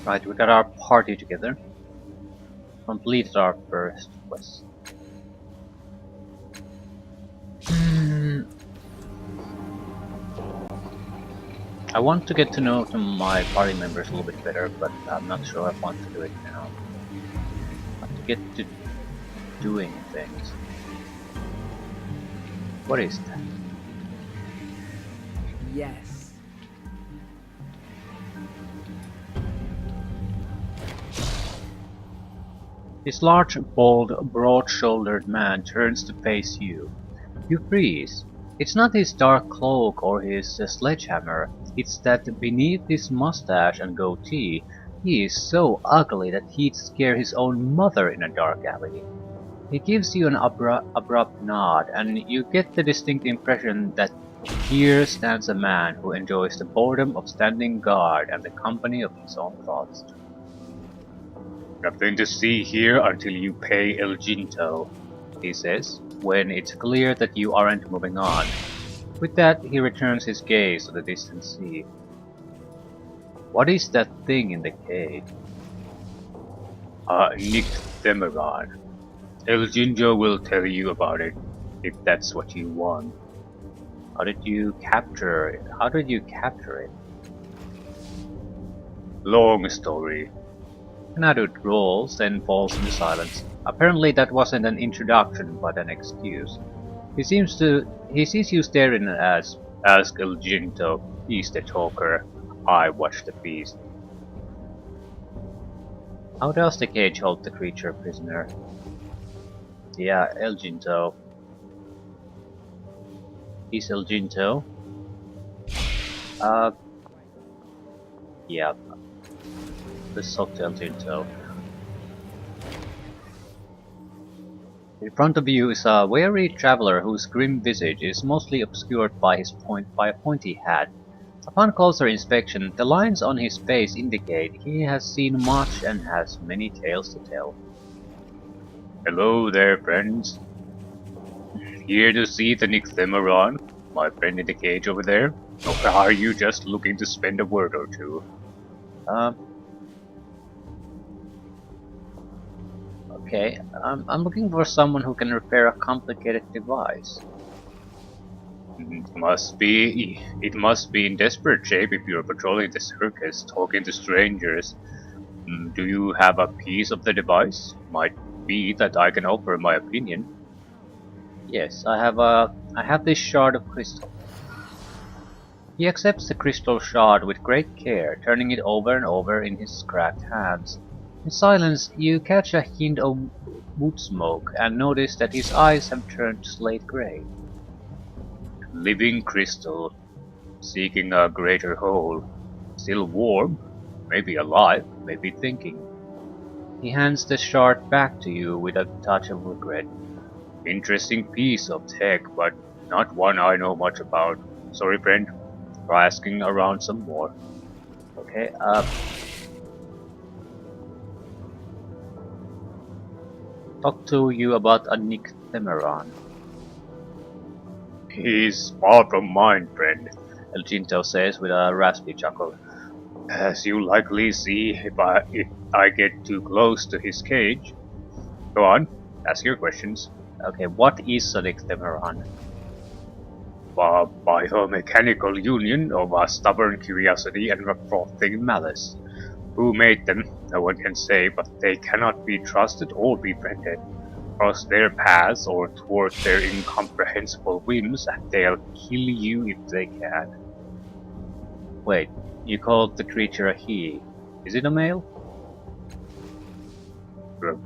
Right, we got our party together. Completed our first quest. I want to get to know my party members a little bit better, but I'm not sure I want to do it now. I want to get to doing things. What is that? Yes. This large, bold, broad-shouldered man turns to face you. You freeze. It's not his dark cloak or his sledgehammer, it's that beneath his mustache and goatee, he is so ugly that he'd scare his own mother in a dark alley. He gives you an abrupt nod, and you get the distinct impression that here stands a man who enjoys the boredom of standing guard and the company of his own thoughts. Nothing to see here until you pay El Ginto, he says, when it's clear that you aren't moving on. With that, he returns his gaze to the distant sea. What is that thing in the cave? Nycthemeron. El Ginto will tell you about it, if that's what you want. How did you capture it? Long story. Nadut rolls, then falls into silence. Apparently that wasn't an introduction, but an excuse. He sees you staring as ask El Ginto. He's the talker. I watch the feast. How does the cage hold the creature prisoner? Yeah, El Ginto. He's El Ginto. Yeah. Let's talk to El Ginto. In front of you is a weary traveler whose grim visage is mostly obscured by a pointy hat. Upon closer inspection, the lines on his face indicate he has seen much and has many tales to tell. Hello there, friends. Here to see the Nycthemeron, my friend in the cage over there? Or are you just looking to spend a word or two? Okay, I'm looking for someone who can repair a complicated device. It must be in desperate shape if you're patrolling the circus, talking to strangers. Do you have a piece of the device? Might be that I can offer my opinion. Yes, I have this shard of crystal. He accepts the crystal shard with great care, turning it over and over in his cracked hands. In silence, you catch a hint of wood smoke and notice that his eyes have turned slate gray. Living crystal, seeking a greater whole. Still warm, maybe alive, maybe thinking. He hands the shard back to you with a touch of regret. Interesting piece of tech, but not one I know much about. Sorry, friend, for asking around some more. Okay, talk to you about a Nycthemeron. He's far from mine, friend, El Ginto says with a raspy chuckle. As you likely see if I get too close to his cage. Go on, ask your questions. Okay, what is a Nycthemeron? A biomechanical union of a stubborn curiosity and a frothing malice. Who made them, no one can say, but they cannot be trusted or befriended. Cross their paths or thwart their incomprehensible whims, and they'll kill you if they can. Wait, you called the creature a he. Is it a male?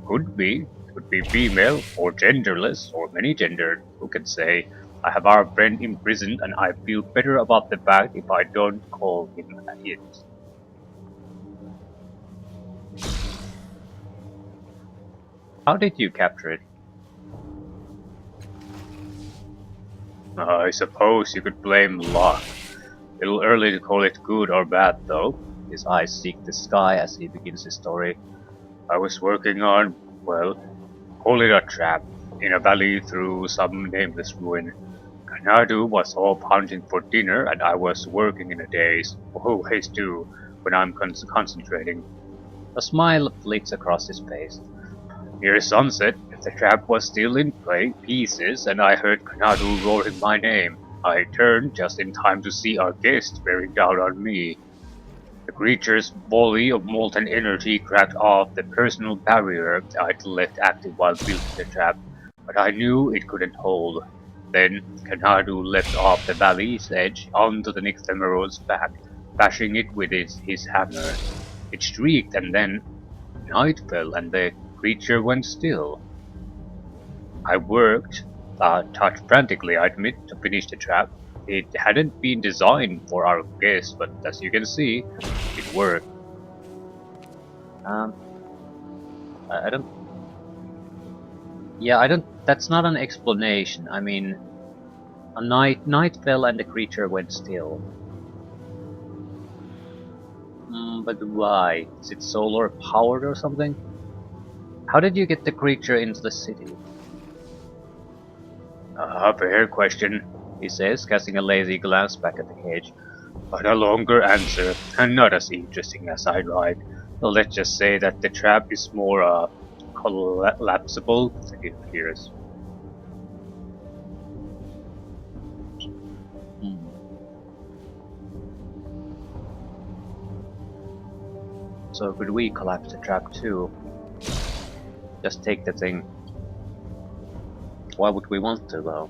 Could be. Could be female, or genderless, or many-gendered. Who can say? I have our friend imprisoned, and I feel better about the fact if I don't call him it. How did you capture it? I suppose you could blame luck. Little early to call it good or bad, though. His eyes seek the sky as he begins his story. I was working on, well, call it a trap, in a valley through some nameless ruin. Kanadu was off hunting for dinner, and I was working in a daze, always do, when I'm concentrating. A smile flits across his face. Near sunset, the trap was still in pieces, and I heard Kanadu roaring my name. I turned just in time to see our guest bearing down on me. The creature's volley of molten energy cracked off the personal barrier I'd left active while building the trap, but I knew it couldn't hold. Then Kanadu leapt off the valley's edge onto the Nycthemero's back, bashing it with his hammer. It shrieked, and then night fell and the creature went still. I worked, touched frantically, I admit, to finish the trap. It hadn't been designed for our guest, but as you can see, it worked. Um, I don't. Yeah, I don't. That's not an explanation. I mean, a night fell and the creature went still. But why? Is it solar powered or something? How did you get the creature into the city? Fair question, he says, casting a lazy glance back at the cage. But a longer answer, and not as interesting as I'd like. So let's just say that the trap is more collapsible. It appears. So could we collapse the trap too? Just take the thing. Why would we want to though?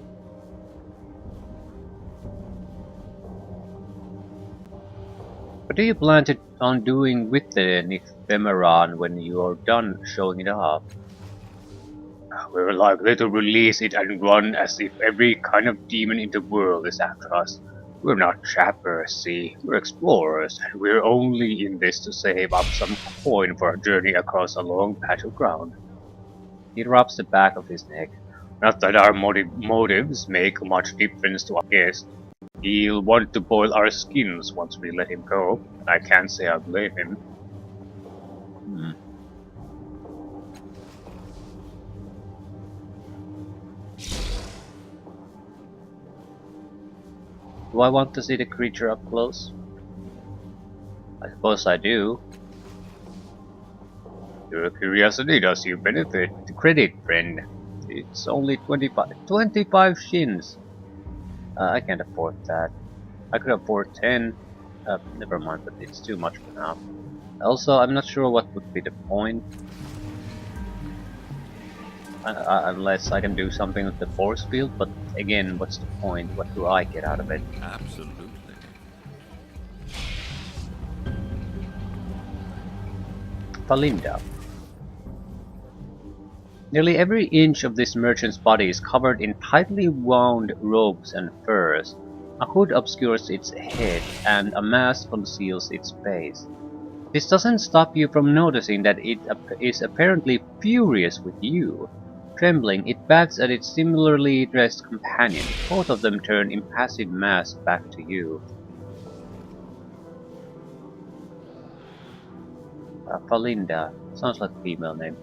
What do you plan on doing with the Nycthemeron when you're done showing it off? We're likely to release it and run as if every kind of demon in the world is after us. We're not trappers, see, we're explorers, and we're only in this to save up some coin for a journey across a long patch of ground. He rubs the back of his neck. Not that our motives make much difference to our guest. He'll want to boil our skins once we let him go. I can't say I blame him. Do I want to see the creature up close? I suppose I do. Your curiosity does you benefit. Credit, friend. It's only 25 shins. I can't afford that. I could afford 10. Never mind, but it's too much for now. Also, I'm not sure what would be the point. Unless I can do something with the force field, but again, what's the point? What do I get out of it? Absolutely. Falinda. Nearly every inch of this merchant's body is covered in tightly wound robes and furs. A hood obscures its head, and a mask conceals its face. This doesn't stop you from noticing that it is apparently furious with you. Trembling, it backs at its similarly dressed companion. Both of them turn impassive masks back to you. Falinda. Sounds like a female name.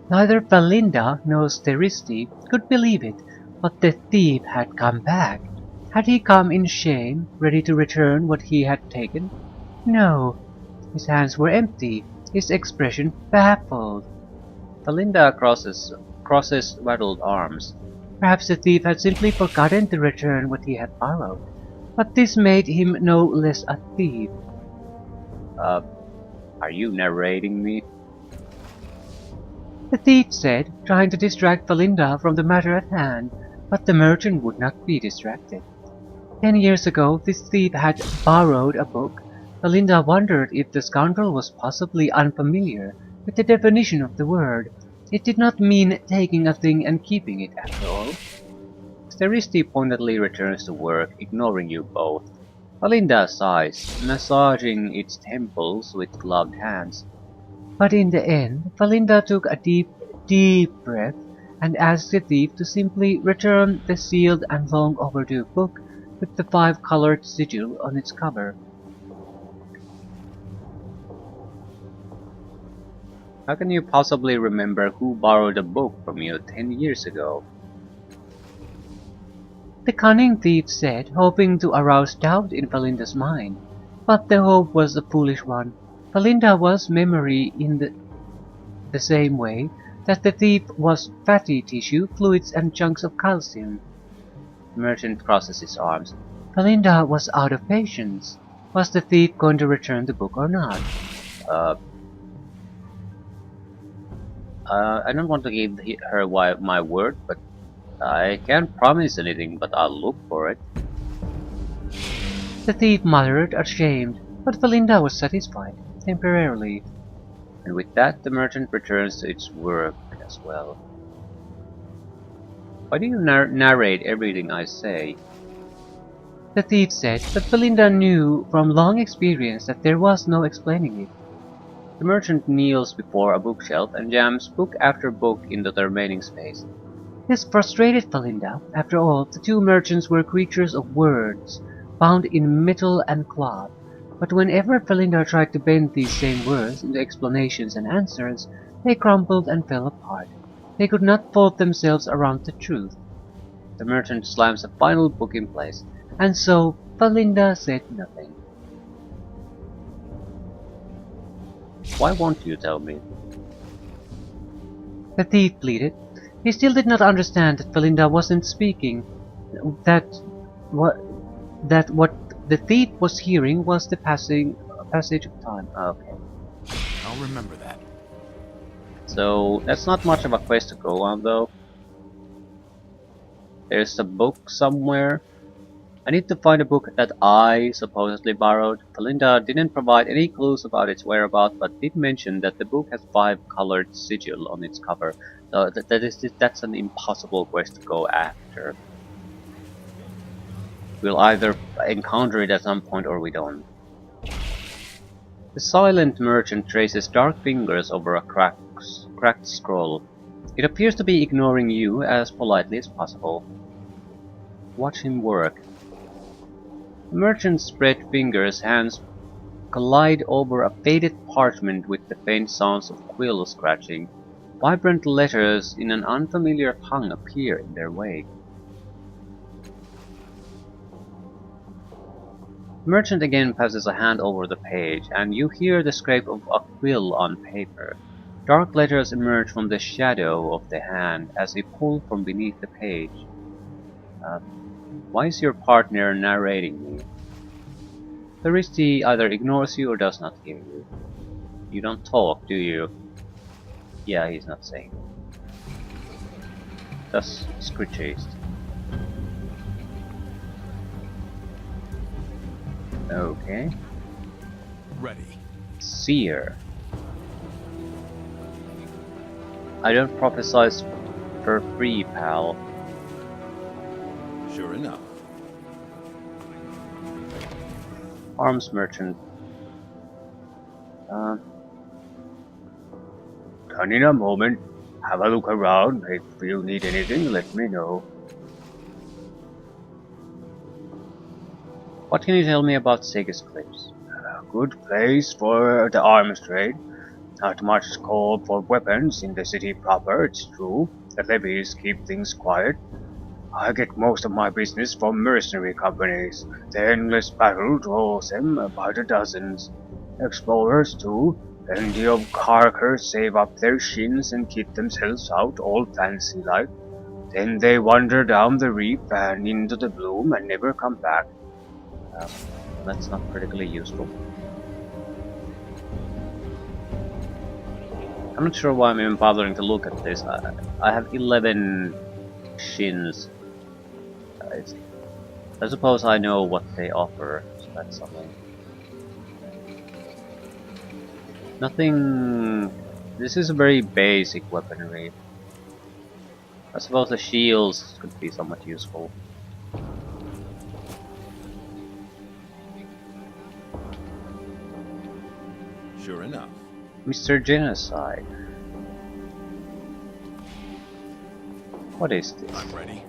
Neither Falinda nor Steristi could believe it, but the thief had come back. Had he come in shame, ready to return what he had taken? No. His hands were empty, his expression baffled. Falinda crosses waddled arms. Perhaps the thief had simply forgotten to return what he had borrowed. But this made him no less a thief. Are you narrating me? The thief said, trying to distract Falinda from the matter at hand, but the merchant would not be distracted. 10 years ago, this thief had borrowed a book. Falinda wondered if the scoundrel was possibly unfamiliar with the definition of the word. It did not mean taking a thing and keeping it, after all. Steristi pointedly returns to work, ignoring you both. Falinda sighs, massaging its temples with gloved hands. But in the end, Falinda took a deep breath and asked the thief to simply return the sealed and long overdue book with the 5-colored sigil on its cover. How can you possibly remember who borrowed a book from you 10 years ago? The cunning thief said, hoping to arouse doubt in Falinda's mind. But the hope was a foolish one. Belinda was memory in the same way that the thief was fatty tissue, fluids, and chunks of calcium. The merchant crosses his arms. Belinda was out of patience. Was the thief going to return the book or not? I don't want to give her my word, but I can't promise anything, but I'll look for it. The thief muttered, ashamed, but Belinda was satisfied, temporarily. And with that, the merchant returns to its work as well. Why do you narrate everything I say? The thief said, but Belinda knew from long experience that there was no explaining it. The merchant kneels before a bookshelf and jams book after book into the remaining space. This frustrated Belinda. After all, the two merchants were creatures of words, bound in metal and cloth. But whenever Belinda tried to bend these same words into explanations and answers, they crumbled and fell apart. They could not fold themselves around the truth. The merchant slams a final book in place. And so, Belinda said nothing. Why won't you tell me? The thief pleaded. He still did not understand that Belinda wasn't speaking. That what the thief was hearing was the passage of time. Okay. I'll remember that. So, that's not much of a quest to go on, though. There's a book somewhere. I need to find a book that I supposedly borrowed. Belinda didn't provide any clues about its whereabouts, but did mention that the book has 5 colored sigil on its cover. So that's an impossible quest to go after. We'll either encounter it at some point or we don't. The silent merchant traces dark fingers over a cracked scroll. It appears to be ignoring you as politely as possible. Watch him work. The merchant's spread fingers, hands collide over a faded parchment with the faint sounds of quill scratching. Vibrant letters in an unfamiliar tongue appear in their wake. The merchant again passes a hand over the page, and you hear the scrape of a quill on paper. Dark letters emerge from the shadow of the hand as they pull from beneath the page. Why is your partner narrating me? The Risti either ignores you or does not hear you. You don't talk, do you? Yeah, he's not saying. Thus, screechest. Okay. Ready. Seer. I don't prophesize for free, pal. Sure enough. Arms merchant. Come in a moment. Have a look around. If you need anything, let me know. What can you tell me about Sega's Cliffs? A good place for the arms trade. Not much scope for weapons in the city proper, it's true. The levies keep things quiet. I get most of my business from mercenary companies. The endless battle draws them by the dozens. Explorers too. Plenty of carkers save up their shins and kit themselves out all fancy like. Then they wander down the reef and into the bloom and never come back. That's not particularly useful. I'm not sure why I'm even bothering to look at this. I have 11 shins. I suppose I know what they offer, so that's something. Nothing... This is a very basic weaponry. I suppose the shields could be somewhat useful. Sure enough. Mr. Genocide. What is this? I'm ready.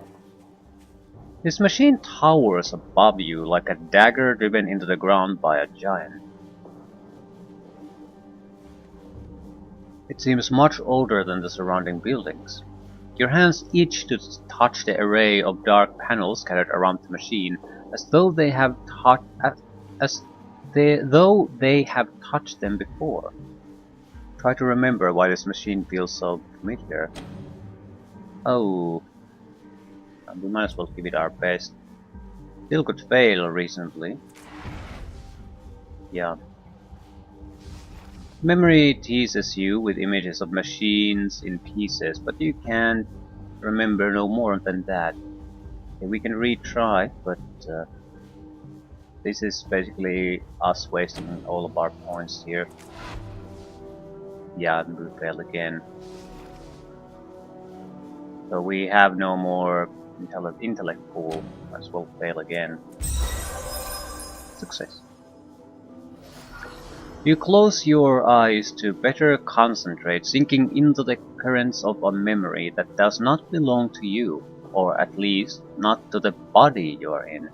This machine towers above you like a dagger driven into the ground by a giant. It seems much older than the surrounding buildings. Your hands itch to touch the array of dark panels scattered around the machine, as though they have though they have touched them before. Try to remember why this machine feels so familiar. Oh, we might as well give it our best. Still could fail reasonably. Yeah. Memory teases you with images of machines in pieces, but you can't remember no more than that. Okay, we can retry, but this is basically us wasting all of our points here. Yeah, and we fail again. So we have no more intellect pool. Might as well fail again. Success. You close your eyes to better concentrate, sinking into the currents of a memory that does not belong to you, or at least not to the body you are in.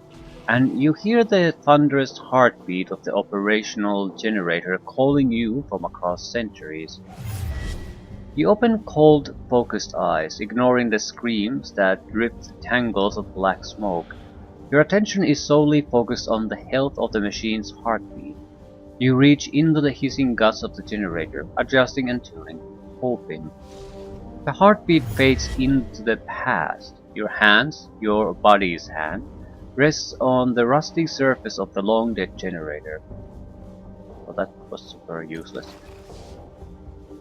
And you hear the thunderous heartbeat of the operational generator calling you from across centuries. You open cold, focused eyes, ignoring the screams that dripped tangles of black smoke. Your attention is solely focused on the health of the machine's heartbeat. You reach into the hissing guts of the generator, adjusting and tuning, hoping. The heartbeat fades into the past. Your hands, your body's hand, rests on the rusty surface of the long-dead generator. Well, that was super useless.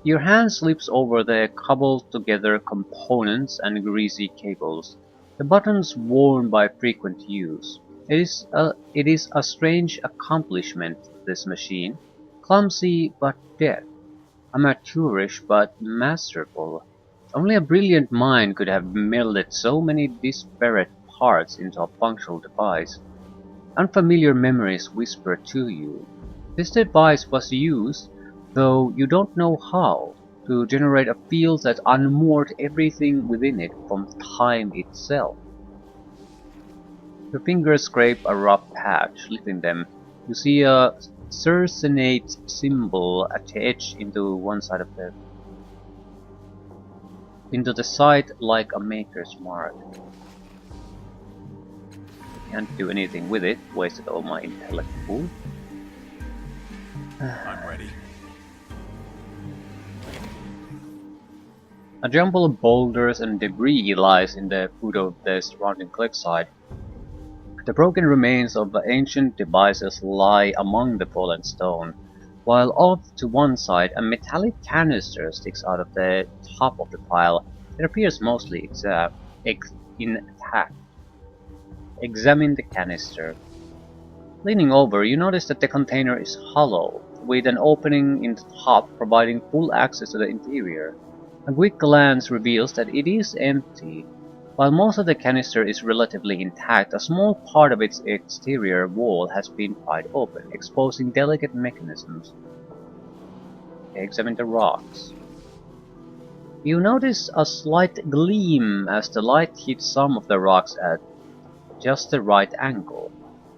Your hand slips over the cobbled-together components and greasy cables, the buttons worn by frequent use. It is a strange accomplishment, this machine, clumsy but deft, amateurish but masterful. Only a brilliant mind could have melded so many disparate parts into a functional device. Unfamiliar memories whisper to you. This device was used, though you don't know how, to generate a field that unmoored everything within it from time itself. Your fingers scrape a rough patch, lifting them. You see a cercenate symbol attached into one side of the side like a maker's mark. Can't do anything with it. Wasted all my intellect pool. I'm ready. A jumble of boulders and debris lies in the foot of the surrounding cliffside. The broken remains of the ancient devices lie among the fallen stone, while off to one side a metallic canister sticks out of the top of the pile. It appears mostly intact. Examine the canister. Leaning over, you notice that the container is hollow, with an opening in the top providing full access to the interior. A quick glance reveals that it is empty. While most of the canister is relatively intact, a small part of its exterior wall has been pried open, exposing delicate mechanisms. Examine the rocks. You notice a slight gleam as the light hits some of the rocks at just the right angle.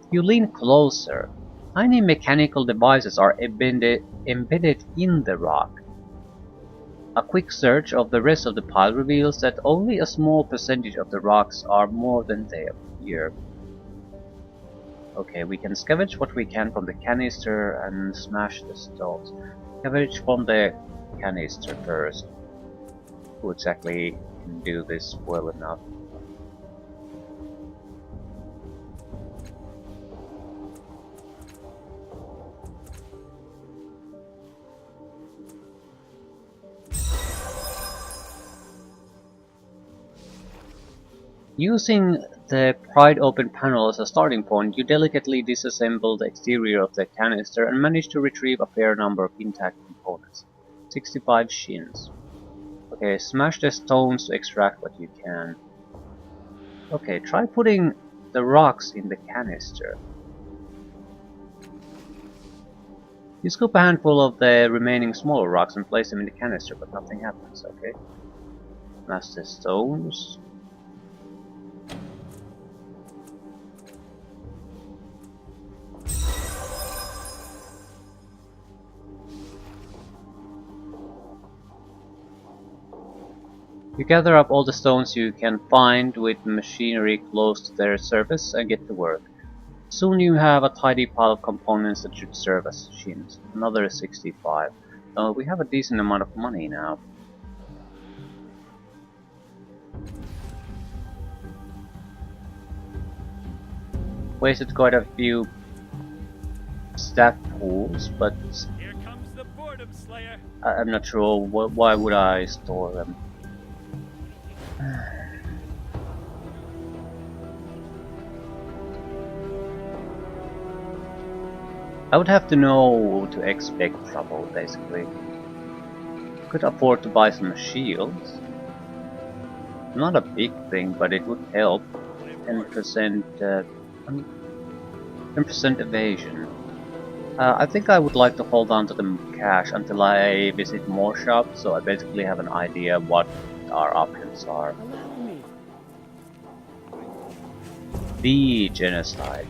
You lean closer. Tiny mechanical devices are embedded in the rock. A quick search of the rest of the pile reveals that only a small percentage of the rocks are more than they appear. Okay, we can scavenge what we can from the canister and smash the stones. Scavenge from the canister first. Who exactly can do this well enough? Using the pried open panel as a starting point, you delicately disassemble the exterior of the canister and manage to retrieve a fair number of intact components. 65 shins. Okay, smash the stones to extract what you can. Okay, try putting the rocks in the canister. You scoop a handful of the remaining smaller rocks and place them in the canister, but nothing happens, okay? Smash the stones. You gather up all the stones you can find with machinery close to their surface and get to work. Soon you have a tidy pile of components that should serve as shins. Another 65. We have a decent amount of money now. Wasted quite a few stat pools, but Here comes the boredom slayer. I'm not sure why would I store them. I would have to know to expect trouble, basically. Could afford to buy some shields. Not a big thing, but it would help. 10%, 10% evasion. I think I would like to hold on to the cash until I visit more shops, so I basically have an idea what our options are. The genocide.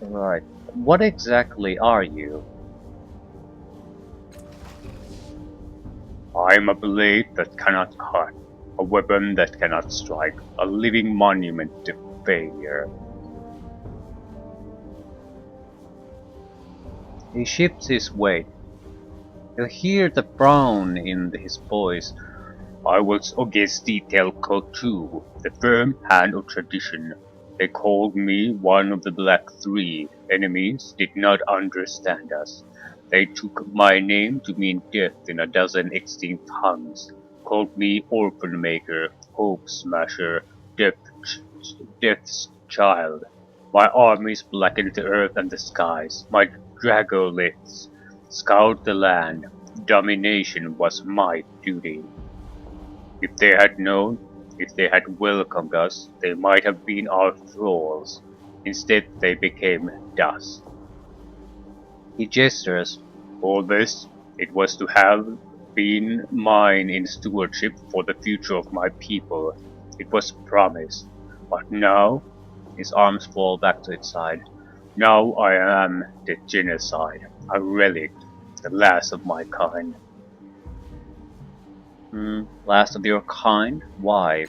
Right. What exactly are you? I'm a blade that cannot cut, a weapon that cannot strike, a living monument to failure. He shifts his weight. You hear the frown in his voice. I was against detail code too, the firm hand of tradition. They called me one of the Black Three. Enemies did not understand us. They took my name to mean death in a dozen extinct tongues. Called me Orphan Maker, Hope Smasher, Death's Child. My armies blackened the earth and the skies. My dragoliths scoured the land. Domination was my duty. If they had known, if they had welcomed us, they might have been our thralls. Instead, they became dust. He gestures. All this, it was to have been mine in stewardship for the future of my people. It was promised. But now, his arms fall back to his side. Now I am the genocide, a relic, the last of my kind. Last of your kind? Why?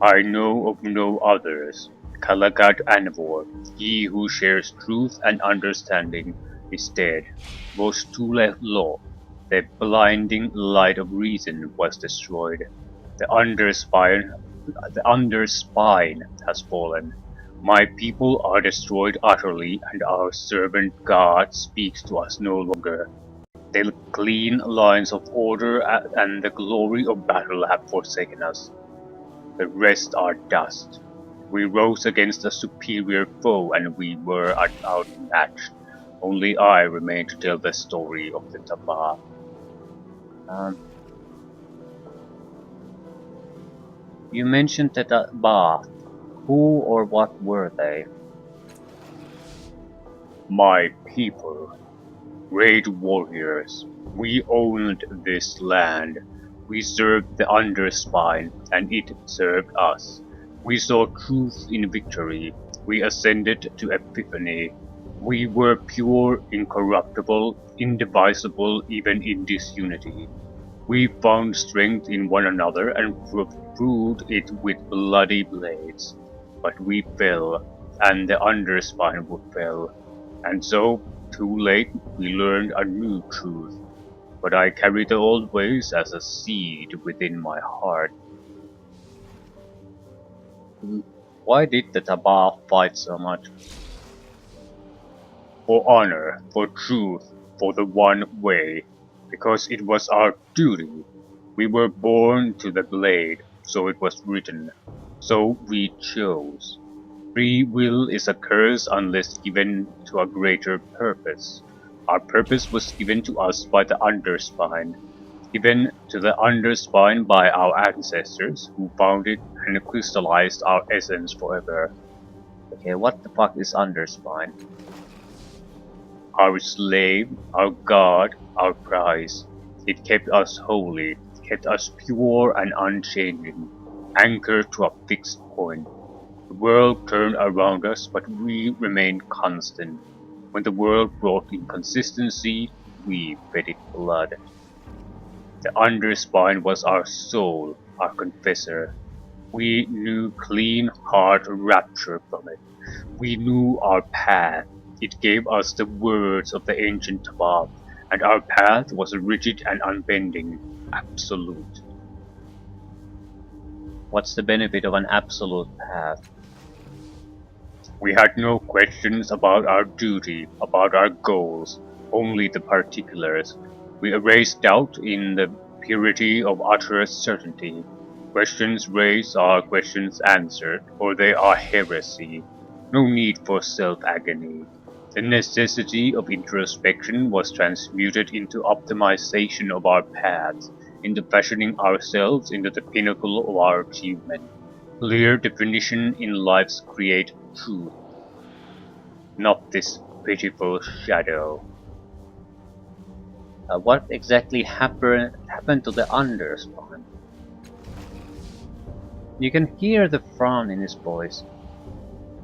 I know of no others. Kalagat Anvor, he who shares truth and understanding, is dead. Was Tule law, the blinding light of reason, was destroyed. The underspine has fallen. My people are destroyed utterly, and our servant God speaks to us no longer. The clean lines of order and the glory of battle have forsaken us. The rest are dust. We rose against a superior foe and we were outmatched. Only I remain to tell the story of the Taba. You mentioned the Taba. Who or what were they? My people. Great warriors, we owned this land. We served the underspine, and it served us. We saw truth in victory. We ascended to epiphany. We were pure, incorruptible, indivisible, even in disunity. We found strength in one another and proved it with bloody blades. But we fell, and the underspine fell, and so, too late, we learned a new truth, but I carry the old ways as a seed within my heart. Why did the Taba fight so much? For honor, for truth, for the one way, because it was our duty. We were born to the blade, so it was written, so we chose. Free will is a curse unless given to a greater purpose. Our purpose was given to us by the underspine, given to the underspine by our ancestors who found it and crystallized our essence forever. Okay, what the fuck is underspine? Our slave, our god, our prize. It kept us holy, kept us pure and unchanging, anchored to a fixed point. The world turned around us, but we remained constant. When the world brought inconsistency, we fed it blood. The underspine was our soul, our confessor. We knew clean heart rapture from it. We knew our path. It gave us the words of the ancient Tabab, and our path was rigid and unbending, absolute. What's the benefit of an absolute path? We had no questions about our duty, about our goals, only the particulars. We erased doubt in the purity of utter certainty. Questions raised are questions answered, or they are heresy. No need for self-agony. The necessity of introspection was transmuted into optimization of our paths, into fashioning ourselves into the pinnacle of our achievement. Clear definition in life's great truth, not this pitiful shadow. What exactly happened to the underspine? You can hear the frown in his voice.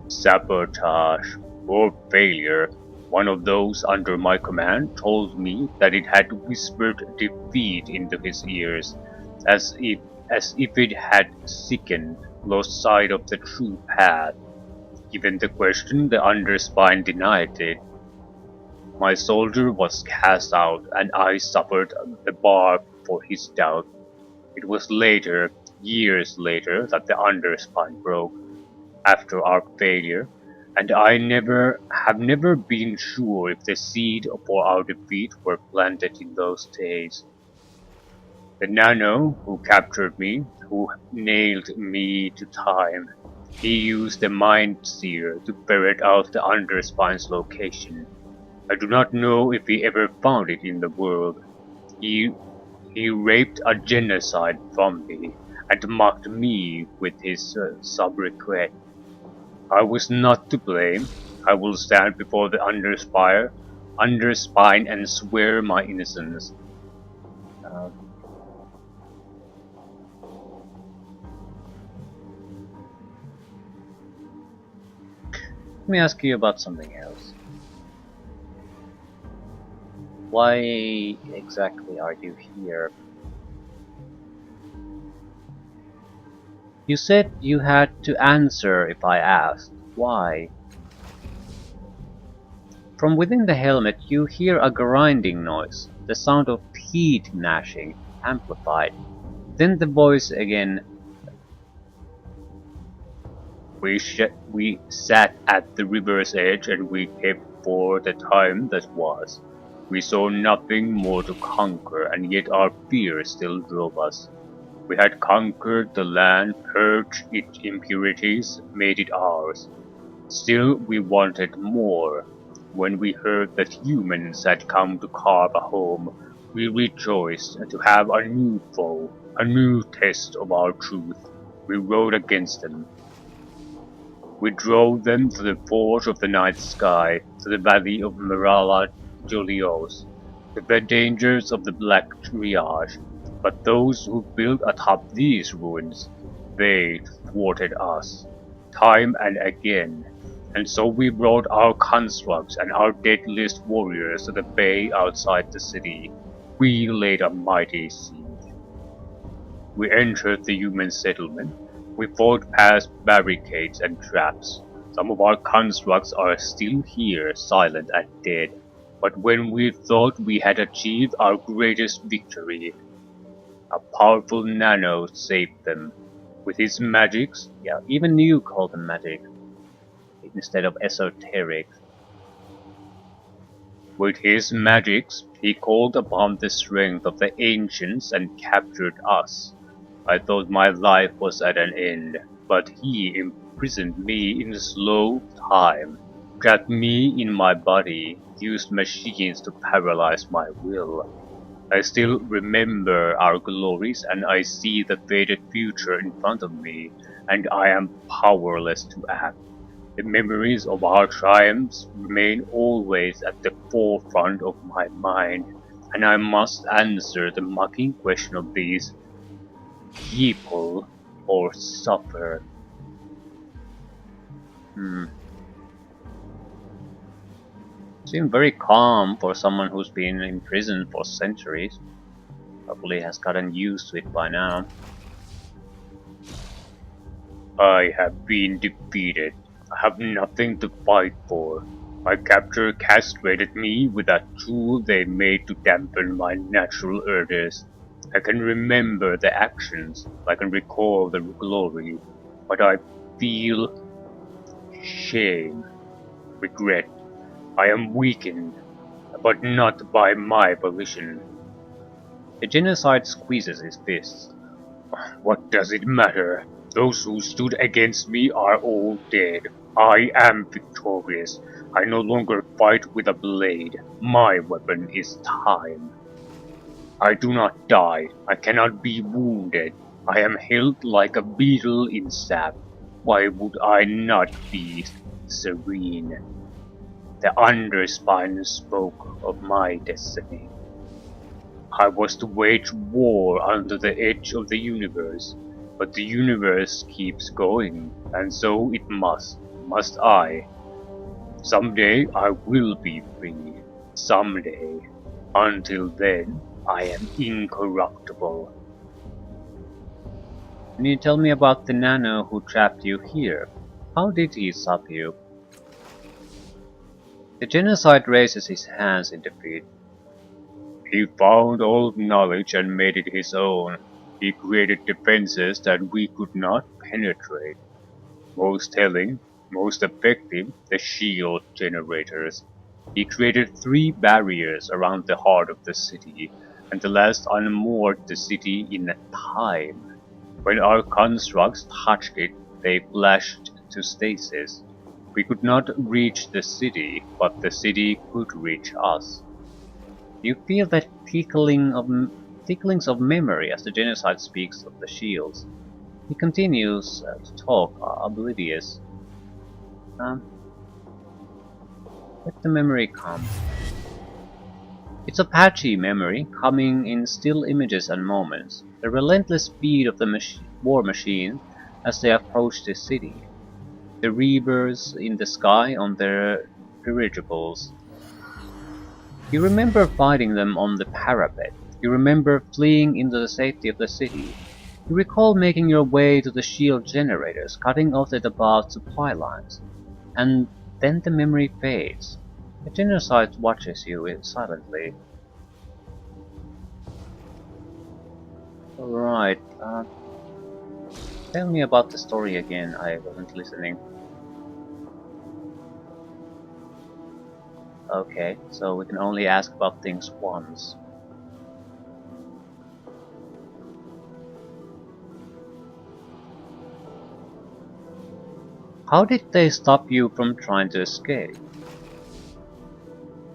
Sabotage or failure. One of those under my command told me that it had whispered defeat into his ears, as if it had sickened, lost sight of the true path. Given the question, the underspine denied it. My soldier was cast out, and I suffered the bar for his doubt. It was later, years later, that the underspine broke, after our failure, and I have never been sure if the seed for our defeat were planted in those days. The Nano who captured me, who nailed me to time, he used the Mind Seer to ferret out the underspine's location. I do not know if he ever found it in the world. He raped a genocide from me and mocked me with his sobriquet. I was not to blame. I will stand before the underspine and swear my innocence. Let me ask you about something else. Why exactly are you here? You said you had to answer if I asked. Why? From within the helmet you hear a grinding noise, the sound of teeth gnashing, amplified. Then the voice again. We sat at the river's edge and we kept for the time that was. We saw nothing more to conquer, and yet our fear still drove us. We had conquered the land, purged its impurities, made it ours. Still we wanted more. When we heard that humans had come to carve a home, we rejoiced to have a new foe, a new test of our truth. We rode against them. We drove them to the forge of the night sky, to the valley of Mirala Julios, to the dangers of the Black Triage. But those who built atop these ruins, they thwarted us, time and again. And so we brought our constructs and our deadliest warriors to the bay outside the city. We laid a mighty siege. We entered the human settlement. We fought past barricades and traps. Some of our constructs are still here, silent and dead. But when we thought we had achieved our greatest victory, a powerful Nano saved them. With his magics, yeah, even you call them magic, instead of esoteric. With his magics, he called upon the strength of the ancients and captured us. I thought my life was at an end, but he imprisoned me in slow time, trapped me in my body, used machines to paralyze my will. I still remember our glories, and I see the faded future in front of me, and I am powerless to act. The memories of our triumphs remain always at the forefront of my mind, and I must answer the mocking question of these people or suffer. Seem very calm for someone who's been in prison for centuries. Probably has gotten used to it by now. I have been defeated. I have nothing to fight for. My captor castrated me with a tool they made to dampen my natural urges. I can remember the actions, I can recall the glory, but I feel shame, regret. I am weakened, but not by my volition. The genocide squeezes his fists. What does it matter? Those who stood against me are all dead. I am victorious. I no longer fight with a blade. My weapon is time. I do not die. I cannot be wounded. I am held like a beetle in sap. Why would I not be serene? The underspine spoke of my destiny. I was to wage war under the edge of the universe, but the universe keeps going, and so it must I. Someday I will be free. Someday. Until then, I am incorruptible. Can you tell me about the nano who trapped you here? How did he stop you? The genocide raises his hands in defeat. He found old knowledge and made it his own. He created defenses that we could not penetrate. Most telling, most effective, the shield generators. He created 3 barriers around the heart of the city, and the last unmoored the city in time. When our constructs touched it, they flashed to stasis. We could not reach the city, but the city could reach us. You feel that ticklings of memory as the genocide speaks of the shields. He continues to talk, oblivious. Let the memory come. It's a patchy memory, coming in still images and moments. The relentless speed of the war machine as they approach the city. The reavers in the sky on their dirigibles. You remember fighting them on the parapet. You remember fleeing into the safety of the city. You recall making your way to the shield generators, cutting off the above supply lines. And then the memory fades. The genocide watches you silently. Alright, tell me about the story again, I wasn't listening. Okay, so we can only ask about things once. How did they stop you from trying to escape?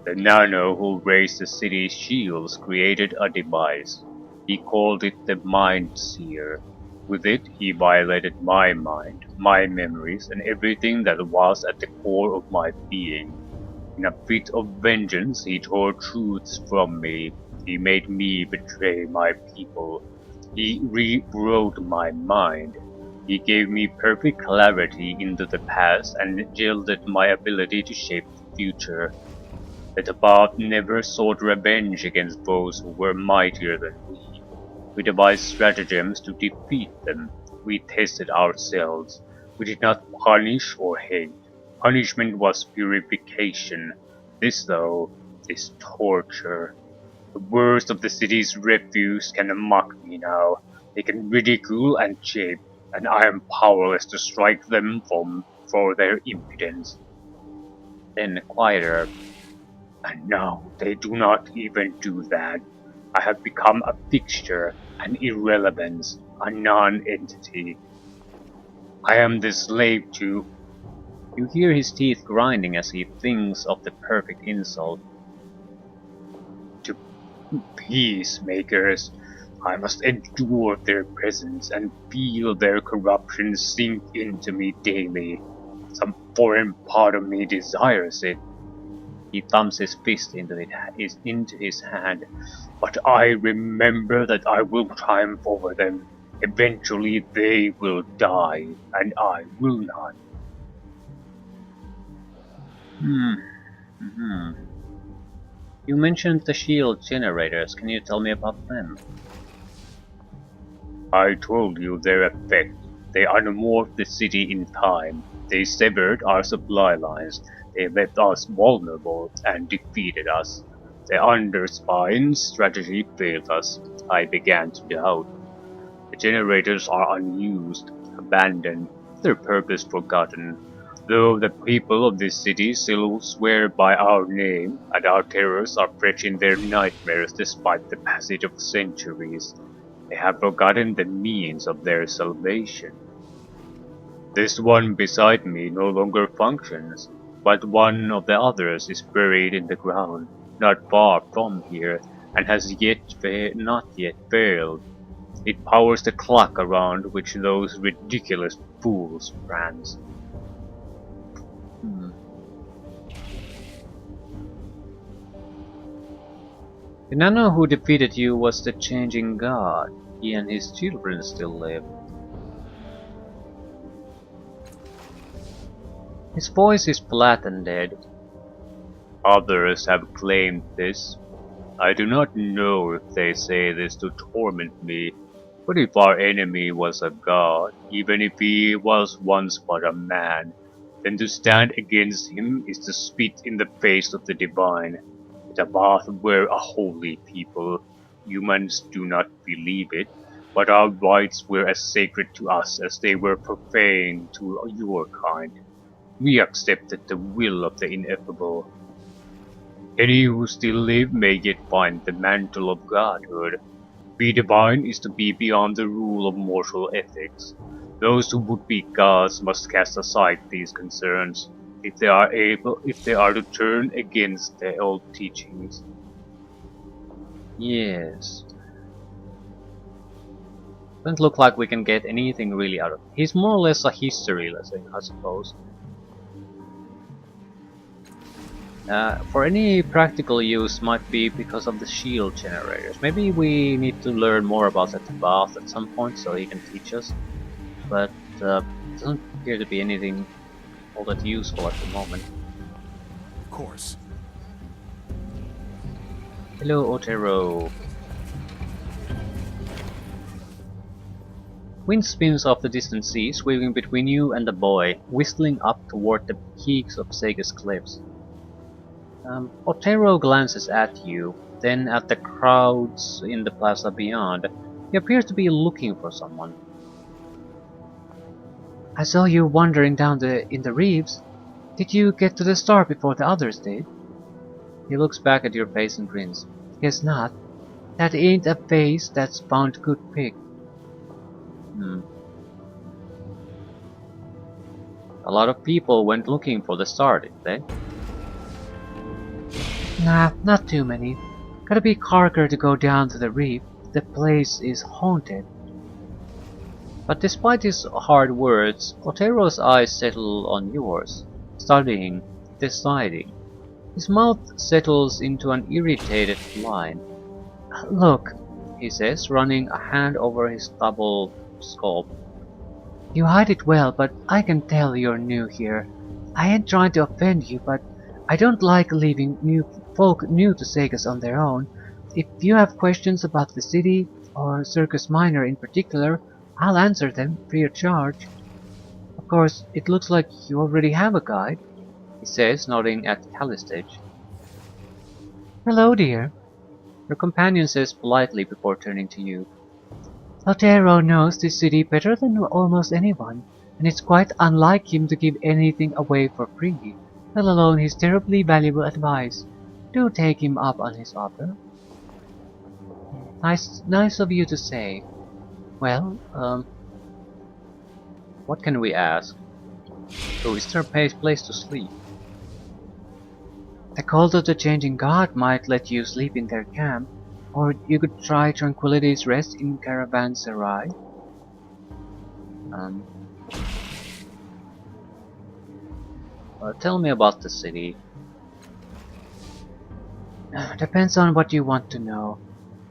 The nano who raised the city's shields created a device. He called it the Mind Seer. With it, he violated my mind, my memories, and everything that was at the core of my being. In a fit of vengeance, he tore truths from me. He made me betray my people. He rewrote my mind. He gave me perfect clarity into the past and gilded my ability to shape the future. The Tabath never sought revenge against those who were mightier than we. We devised stratagems to defeat them. We tested ourselves. We did not punish or hate. Punishment was purification. This, though, is torture. The worst of the city's refuse can mock me now. They can ridicule and jape, and I am powerless to strike them for their impudence. Then quieter. And now they do not even do that. I have become a fixture, an irrelevance, a non-entity. I am the slave to... You hear his teeth grinding as he thinks of the perfect insult. To peacemakers, I must endure their presence and feel their corruption sink into me daily. Some foreign part of me desires it. He thumbs his fist into his hand. But I remember that I will triumph over them. Eventually they will die, and I will not. You mentioned the shield generators. Can you tell me about them? I told you their effect. They unmoored the city in time. They severed our supply lines. They left us vulnerable and defeated us. The Underspine's strategy failed us. I began to doubt. The generators are unused, abandoned, their purpose forgotten. Though the people of this city still swear by our name, and our terrors are fresh in their nightmares despite the passage of centuries, they have forgotten the means of their salvation. This one beside me no longer functions, but one of the others is buried in the ground, not far from here, and has not yet failed. It powers the clock around which those ridiculous fools prance. The nano who defeated you was the changing god. He and his children still live. His voice is flat and dead. Others have claimed this. I do not know if they say this to torment me, but if our enemy was a god, even if he was once but a man, then to stand against him is to spit in the face of the divine. The Bath were a holy people. Humans do not believe it, but our rites were as sacred to us as they were profane to your kind. We accepted the will of the ineffable. Any who still live may yet find the mantle of godhood. Be divine is to be beyond the rule of mortal ethics. Those who would be gods must cast aside these concerns, if they are to turn against their old teachings. Yes. Doesn't look like we can get anything really out of it. He's more or less a history lesson, I suppose. For any practical use might be because of the shield generators. Maybe we need to learn more about the Bath at some point so he can teach us. But doesn't appear to be anything all that useful at the moment. Of course. Hello, Otero. Wind spins off the distant sea, sweeping between you and the boy, whistling up toward the peaks of Sega's cliffs. Otero glances at you, then at the crowds in the plaza beyond. He appears to be looking for someone. I saw you wandering down in the reefs. Did you get to the star before the others did? He looks back at your face and grins. Guess not. That ain't a face that's found good pick. A lot of people went looking for the star, did they? Nah, not too many. Gotta be carker to go down to the reef. The place is haunted. But despite his hard words, Otero's eyes settle on yours, studying, deciding. His mouth settles into an irritated line. Look, he says, running a hand over his double scalp. You hide it well, but I can tell you're new here. I ain't trying to offend you, but I don't like leaving folk new to Segas on their own. If you have questions about the city, or Circus Minor in particular, I'll answer them free of charge. Of course, it looks like you already have a guide, he says, nodding at Calistage. Hello, dear, your companion says politely before turning to you. Otero knows this city better than almost anyone, and it's quite unlike him to give anything away for free, let alone his terribly valuable advice. Do take him up on his offer. Nice of you to say. Well, what can we ask? So is there a place to sleep? The cult of the changing god might let you sleep in their camp, or you could try Tranquility's Rest in Caravanserai. Tell me about the city. Depends on what you want to know.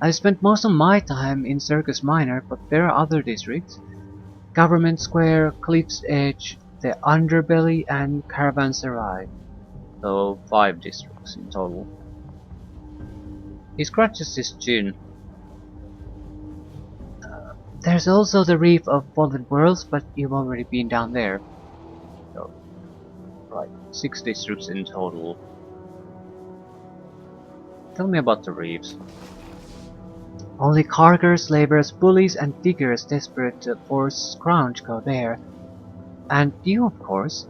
I spent most of my time in Circus Minor, but there are other districts. Government Square, Cliff's Edge, the Underbelly, and Caravanserai. So 5 districts in total. He scratches his chin. There's also the Reef of Fallen Worlds, but you've already been down there. So, right, 6 districts in total. Tell me about the reefs. Only cargers, laborers, bullies, and diggers desperate for scrounge go there. And you, of course.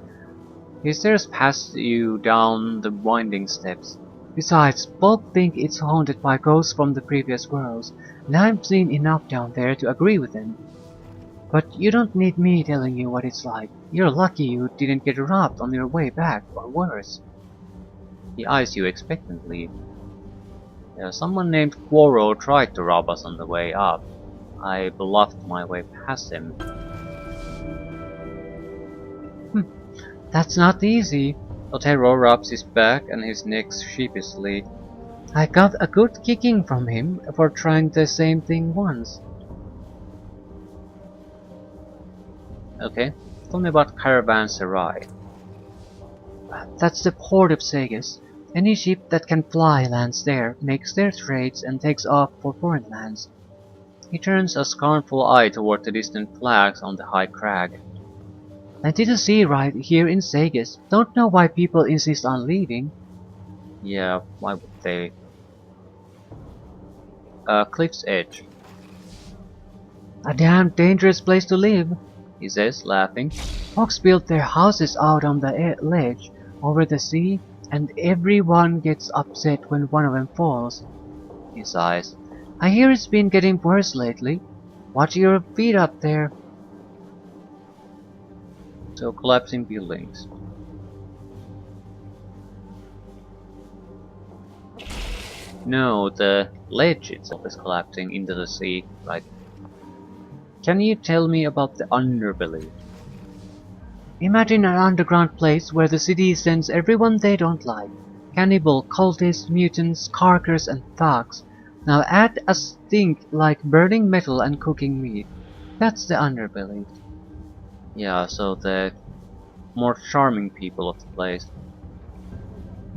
His stairs pass you down the winding steps. Besides, both think it's haunted by ghosts from the previous worlds, and I've seen enough down there to agree with them. But you don't need me telling you what it's like. You're lucky you didn't get robbed on your way back, or worse. He eyes you expectantly. Someone named Quoro tried to rob us on the way up. I bluffed my way past him. That's not easy. Otero rubs his back and his neck sheepishly. I got a good kicking from him for trying the same thing once. Okay, tell me about Caravanserai. That's the port of Sagas. Any ship that can fly lands there, makes their trades, and takes off for foreign lands. He turns a scornful eye toward the distant flags on the high crag. I did a sea ride here in Sagas. Don't know why people insist on leaving. Yeah, why would they? Cliff's Edge. A damn dangerous place to live, He says, laughing. Folks built their houses out on the ledge, over the sea, and everyone gets upset when one of them falls. He sighs. I hear it's been getting worse lately. Watch your feet up there. So collapsing buildings. No, the ledge itself is collapsing into the sea, right? Can you tell me about the underbelly? Imagine an underground place where the city sends everyone they don't like. Cannibal, cultists, mutants, carkers, and thugs. Now add a stink like burning metal and cooking meat. That's the underbelly. Yeah, so the more charming people of the place.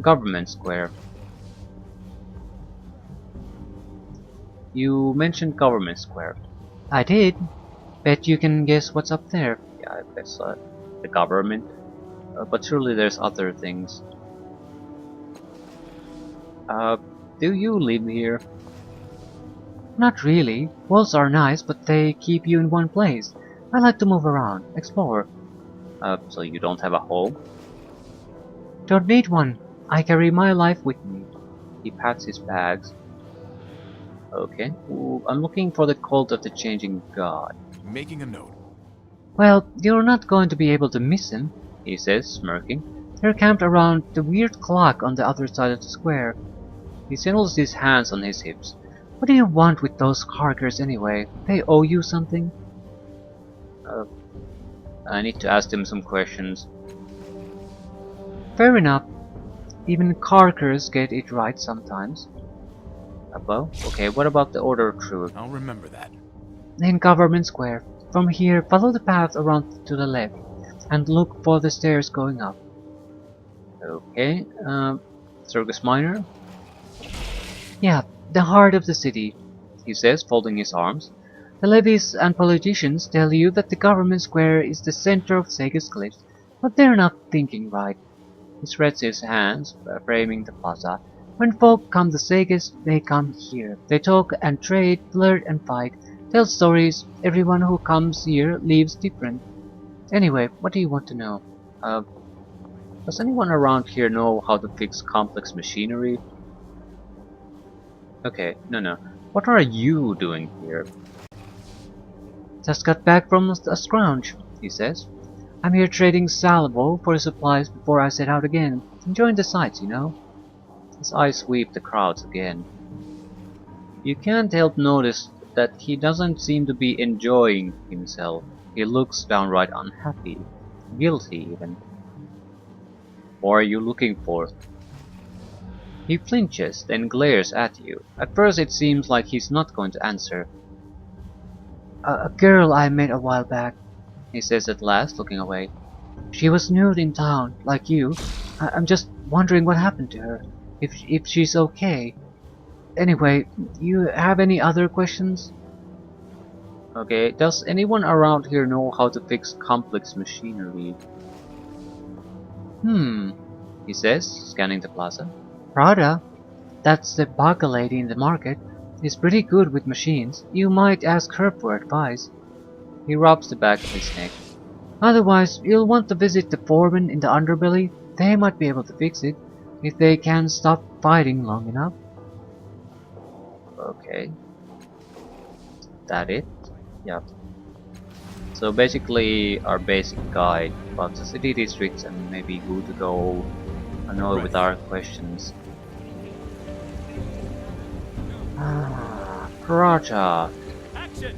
Government Square. You mentioned Government Square. I did. Bet you can guess what's up there. Yeah, I guess the government. But surely there's other things. Do you live here? Not really. Walls are nice, but they keep you in one place. I like to move around, explore. So you don't have a home? Don't need one. I carry my life with me. He pats his bags. Okay. Ooh, I'm looking for the cult of the changing god. Making a note. Well, you're not going to be able to miss them, He says, smirking. They're camped around the weird clock on the other side of the square. He settles his hands on his hips. What do you want with those carkers anyway? They owe you something? I need to ask them some questions. Fair enough. Even carkers get it right sometimes. Well, okay, what about the Order of Truth? I'll remember that. In Government Square. From here, follow the path around to the left, and look for the stairs going up. Okay, Circus Minor? Yeah, the heart of the city. He says, folding his arms. The levies and politicians tell you that the Government Square is the center of Sagas Cliffs, but they're not thinking right. He spreads his hands, framing the plaza. When folk come to Sagas, they come here. They talk and trade, flirt and fight, tell stories. Everyone who comes here leaves different. Anyway, what do you want to know? Does anyone around here know how to fix complex machinery? Okay, no. What are you doing here? Just got back from a scrounge, he says. I'm here trading salvo for supplies before I set out again. Enjoying the sights, you know. His eyes sweep the crowds again. You can't help notice that he doesn't seem to be enjoying himself. He looks downright unhappy, guilty even. What are you looking for? He flinches, then glares at you. At first it seems like he's not going to answer. A girl I met a while back, He says at last, looking away. she was nude in town, like you. I'm just wondering what happened to her, if she's okay. Anyway, you have any other questions? Okay, does anyone around here know how to fix complex machinery? He says, scanning the plaza. Prada, that's the bugger lady in the market, is pretty good with machines. You might ask her for advice. He rubs the back of his neck. Otherwise, you'll want to visit the foreman in the underbelly. They might be able to fix it, if they can stop fighting long enough. Okay. That it? Yep. So basically our basic guide about the city districts and maybe who to go annoy with our questions. Raja. Action!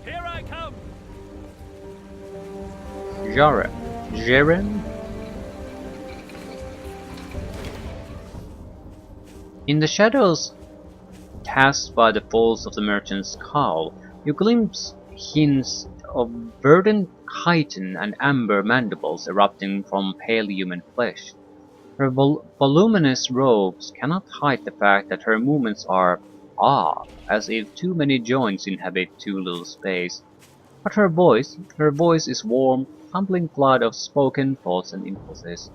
Here I come! Jaren? In the shadows cast by the folds of the merchant's cowl, you glimpse hints of verdant chitin and amber mandibles erupting from pale human flesh. Her voluminous robes cannot hide the fact that her movements are odd, as if too many joints inhabit too little space. But her voice is warm, tumbling flood of spoken thoughts and impulses.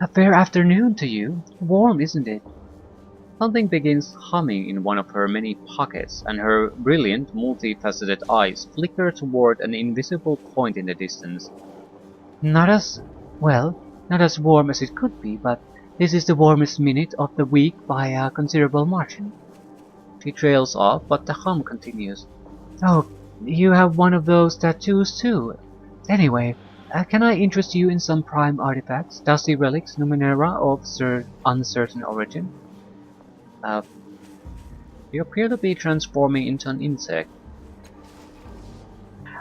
A fair afternoon to you. Warm, isn't it? Something begins humming in one of her many pockets, and her brilliant, multifaceted eyes flicker toward an invisible point in the distance. Not as warm as it could be, but this is the warmest minute of the week by a considerable margin. She trails off, but the hum continues. Oh, you have one of those tattoos too. Anyway, can I interest you in some prime artifacts, dusty relics, Numenera of uncertain origin? You appear to be transforming into an insect.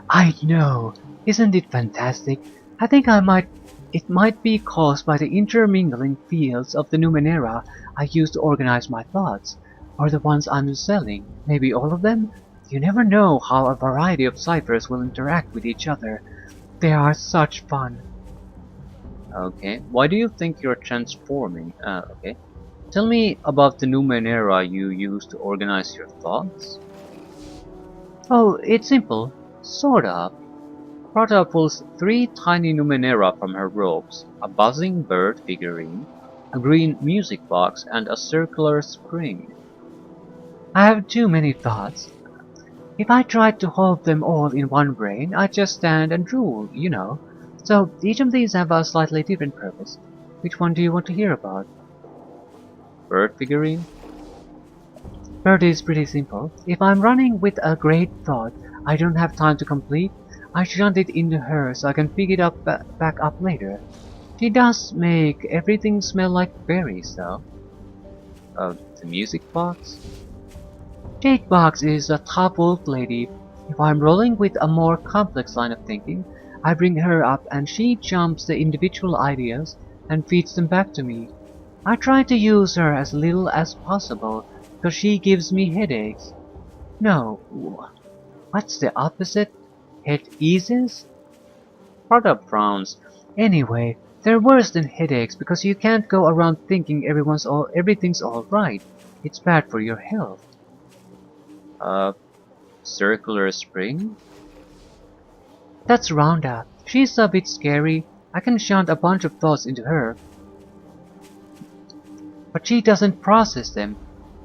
I know! Isn't it fantastic? I think it might be caused by the intermingling fields of the Numenera I use to organize my thoughts, or the ones I'm selling, maybe all of them? You never know how a variety of ciphers will interact with each other. They are such fun. Okay, why do you think you're transforming? Okay. Tell me about the Numenera you use to organize your thoughts. Oh, it's simple. Sort of. Prata pulls 3 tiny Numenera from her robes, a buzzing bird figurine, a green music box, and a circular spring. I have too many thoughts. If I tried to hold them all in one brain, I'd just stand and drool, you know. So each of these have a slightly different purpose. Which one do you want to hear about? Bird figurine? Bird is pretty simple. If I'm running with a great thought I don't have time to complete, I shunt it into her so I can pick it up back up later. She does make everything smell like berries, though. The music box? Jade Box is a top wolf lady. If I'm rolling with a more complex line of thinking, I bring her up and she jumps the individual ideas and feeds them back to me. I try to use her as little as possible, because she gives me headaches. No, what's the opposite? Head eases? Prada frowns. Anyway, they're worse than headaches because you can't go around thinking everything's alright. It's bad for your health. Circular spring? That's Rhonda. She's a bit scary. I can shunt a bunch of thoughts into her. But she doesn't process them.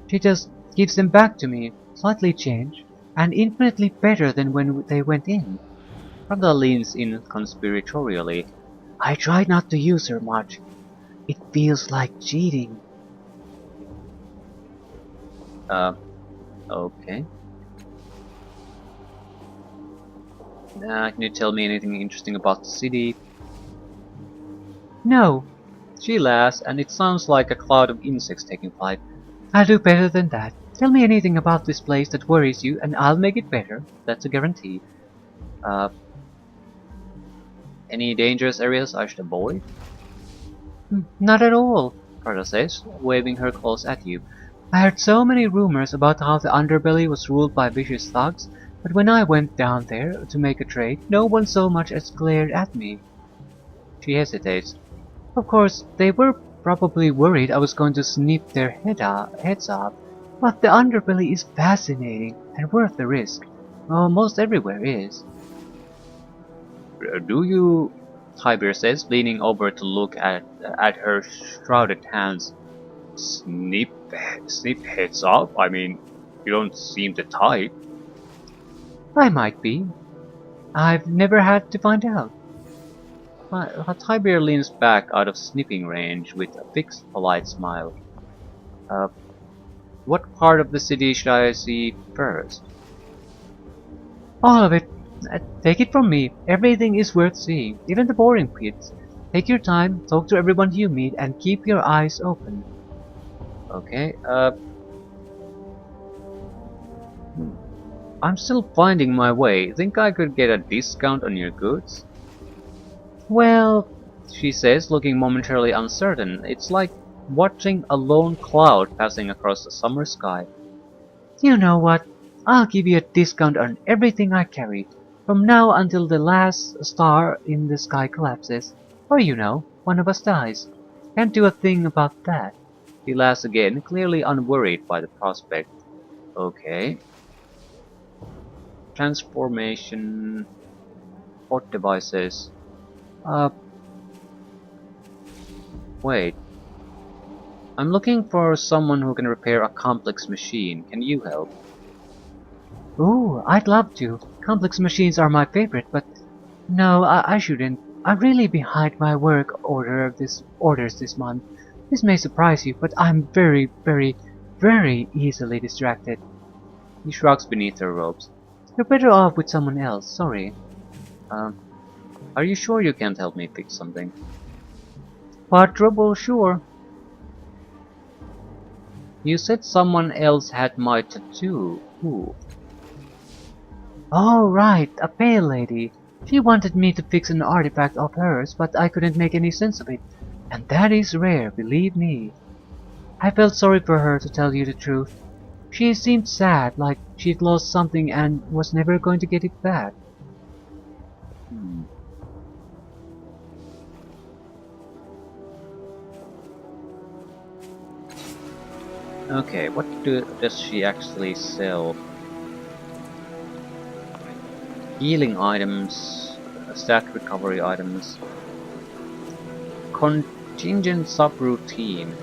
She just gives them back to me, slightly changed, and infinitely better than when they went in. Prada leans in conspiratorially. I try not to use her much. It feels like cheating. Okay. Can you tell me anything interesting about the city? No. She laughs, and it sounds like a cloud of insects taking flight. I'll do better than that. Tell me anything about this place that worries you, and I'll make it better. That's a guarantee. Any dangerous areas I should avoid? Not at all, Prada says, waving her claws at you. I heard so many rumors about how the underbelly was ruled by vicious thugs, but when I went down there to make a trade, no one so much as glared at me. She hesitates. Of course, they were probably worried I was going to snip their heads off, but the underbelly is fascinating and worth the risk. Most everywhere is. Do you? Tiber says, leaning over to look at her shrouded hands. Snip, snip heads off? I mean, you don't seem the type. I might be. I've never had to find out. Tiber leans back out of snipping range with a fixed, polite smile. Uh, what part of the city should I see first? All of it. Take it from me. Everything is worth seeing, even the boring bits. Take your time, talk to everyone you meet, and keep your eyes open. Okay, I'm still finding my way. Think I could get a discount on your goods? Well, She says, looking momentarily uncertain. It's like watching a lone cloud passing across the summer sky. you know what? I'll give you a discount on everything I carry, from now until the last star in the sky collapses. Or one of us dies. Can't do a thing about that. He laughs again, clearly unworried by the prospect. Okay. Transformation. Port devices. Uh. Wait. I'm looking for someone who can repair a complex machine. Can you help? Ooh, I'd love to. Complex machines are my favorite, but no, I shouldn't. I'm really behind my work orders this month. This may surprise you, but I'm very, very, very easily distracted. He shrugs beneath her robes. You're better off with someone else, sorry. Are you sure you can't help me fix something? Part trouble, sure. You said someone else had my tattoo. Who? Oh, right, a pale lady. She wanted me to fix an artifact of hers, but I couldn't make any sense of it. And that is rare, believe me. I felt sorry for her, to tell you the truth. She seemed sad, like she'd lost something and was never going to get it back. Okay, what does she actually sell? Healing items, stat recovery items, contingent subroutine,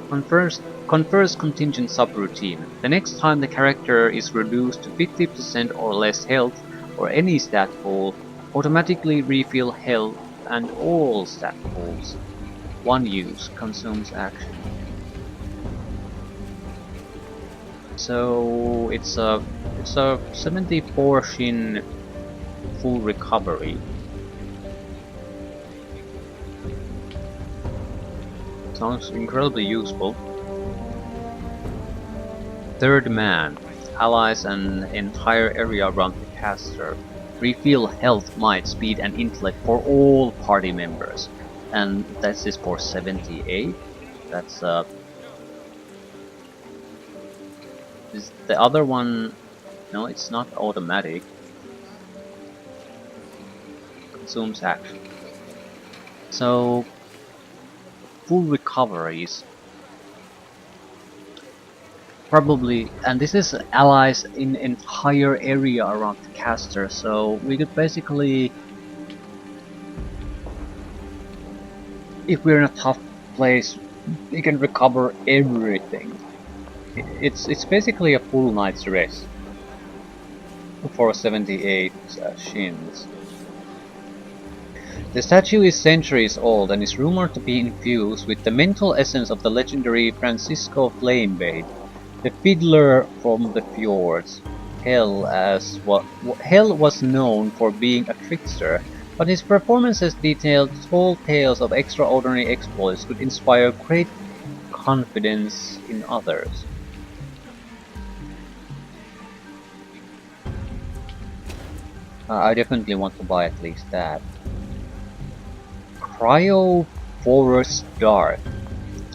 confers contingent subroutine. The next time the character is reduced to 50% or less health or any stat pool, automatically refill health and all stat pools. One use, consumes action. So it's a 74 shin full recovery. Sounds incredibly useful. Third man. Allies an entire area around the caster. Refill health, might, speed and intellect for all party members. And this is for 78. That's is the other one. No, it's not automatic. Consumes action. So full recoveries probably, and this is allies in entire area around the caster, so we could basically, if we're in a tough place, we can recover everything. It's basically a full night's rest for 78 shins. The statue is centuries old and is rumored to be infused with the mental essence of the legendary Francisco Flamebait, the fiddler from the fjords. Hell was known for being a trickster, but his performances detailed tall tales of extraordinary exploits could inspire great confidence in others. I definitely want to buy at least that. Cryo Forest Dart.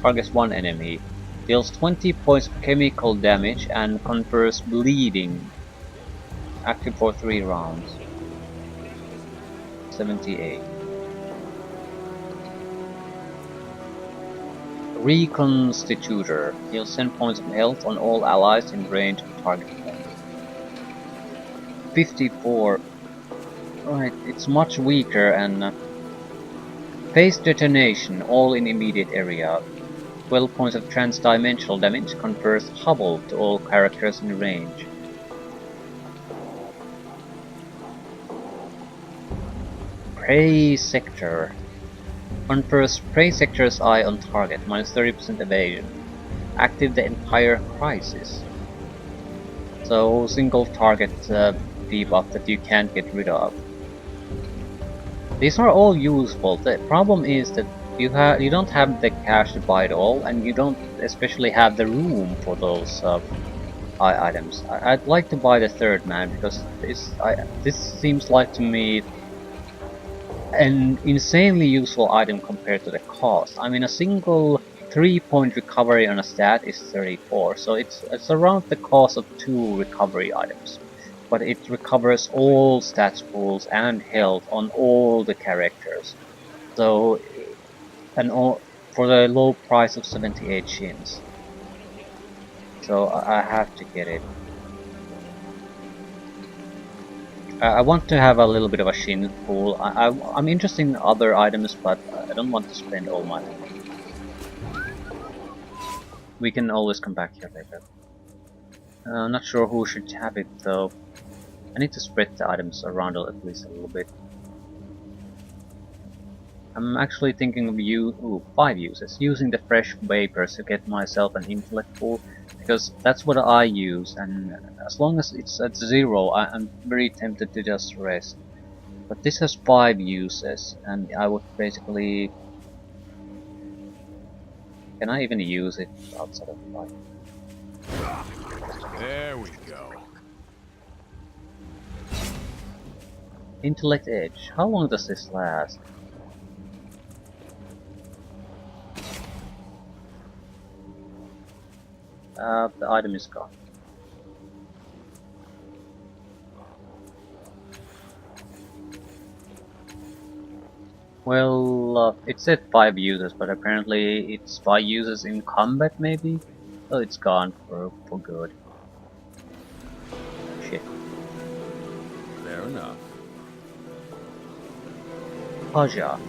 Targets one enemy. Deals 20 points of chemical damage and confers bleeding. Active for 3 rounds. 78. Reconstitutor. Deals 10 points of health on all allies in range of target point. 54. Right, it's much weaker and phase detonation, all in immediate area. 12 points of trans-dimensional damage confers Hubble to all characters in range. Prey Sector. Confers Prey Sector's eye on target, minus 30% evasion. Active the entire crisis. So, single target debuff that you can't get rid of. These are all useful. The problem is that you don't have the cash to buy it all, and you don't especially have the room for those items. I'd like to buy the third man because this seems like to me an insanely useful item compared to the cost. I mean, a single 3-point recovery on a stat is 34, so it's around the cost of 2 recovery items. But it recovers all stats pools and health on all the characters. So, for the low price of 78 shins. So I have to get it. I want to have a little bit of a shin pool. I'm interested in other items, but I don't want to spend all my money. We can always come back here later. I'm not sure who should have it though. I need to spread the items around at least a little bit. I'm actually thinking of 5 uses. Using the fresh vapors to get myself an intellect pool, because that's what I use, and as long as it's at 0, I'm very tempted to just rest. But this has 5 uses, and I would basically... Can I even use it outside of life? There we go. Intellect Edge. How long does this last? The item is gone. Well, it said 5 users, but apparently it's 5 users in combat maybe? Oh, it's gone for good. Shit. Fair enough. Paja.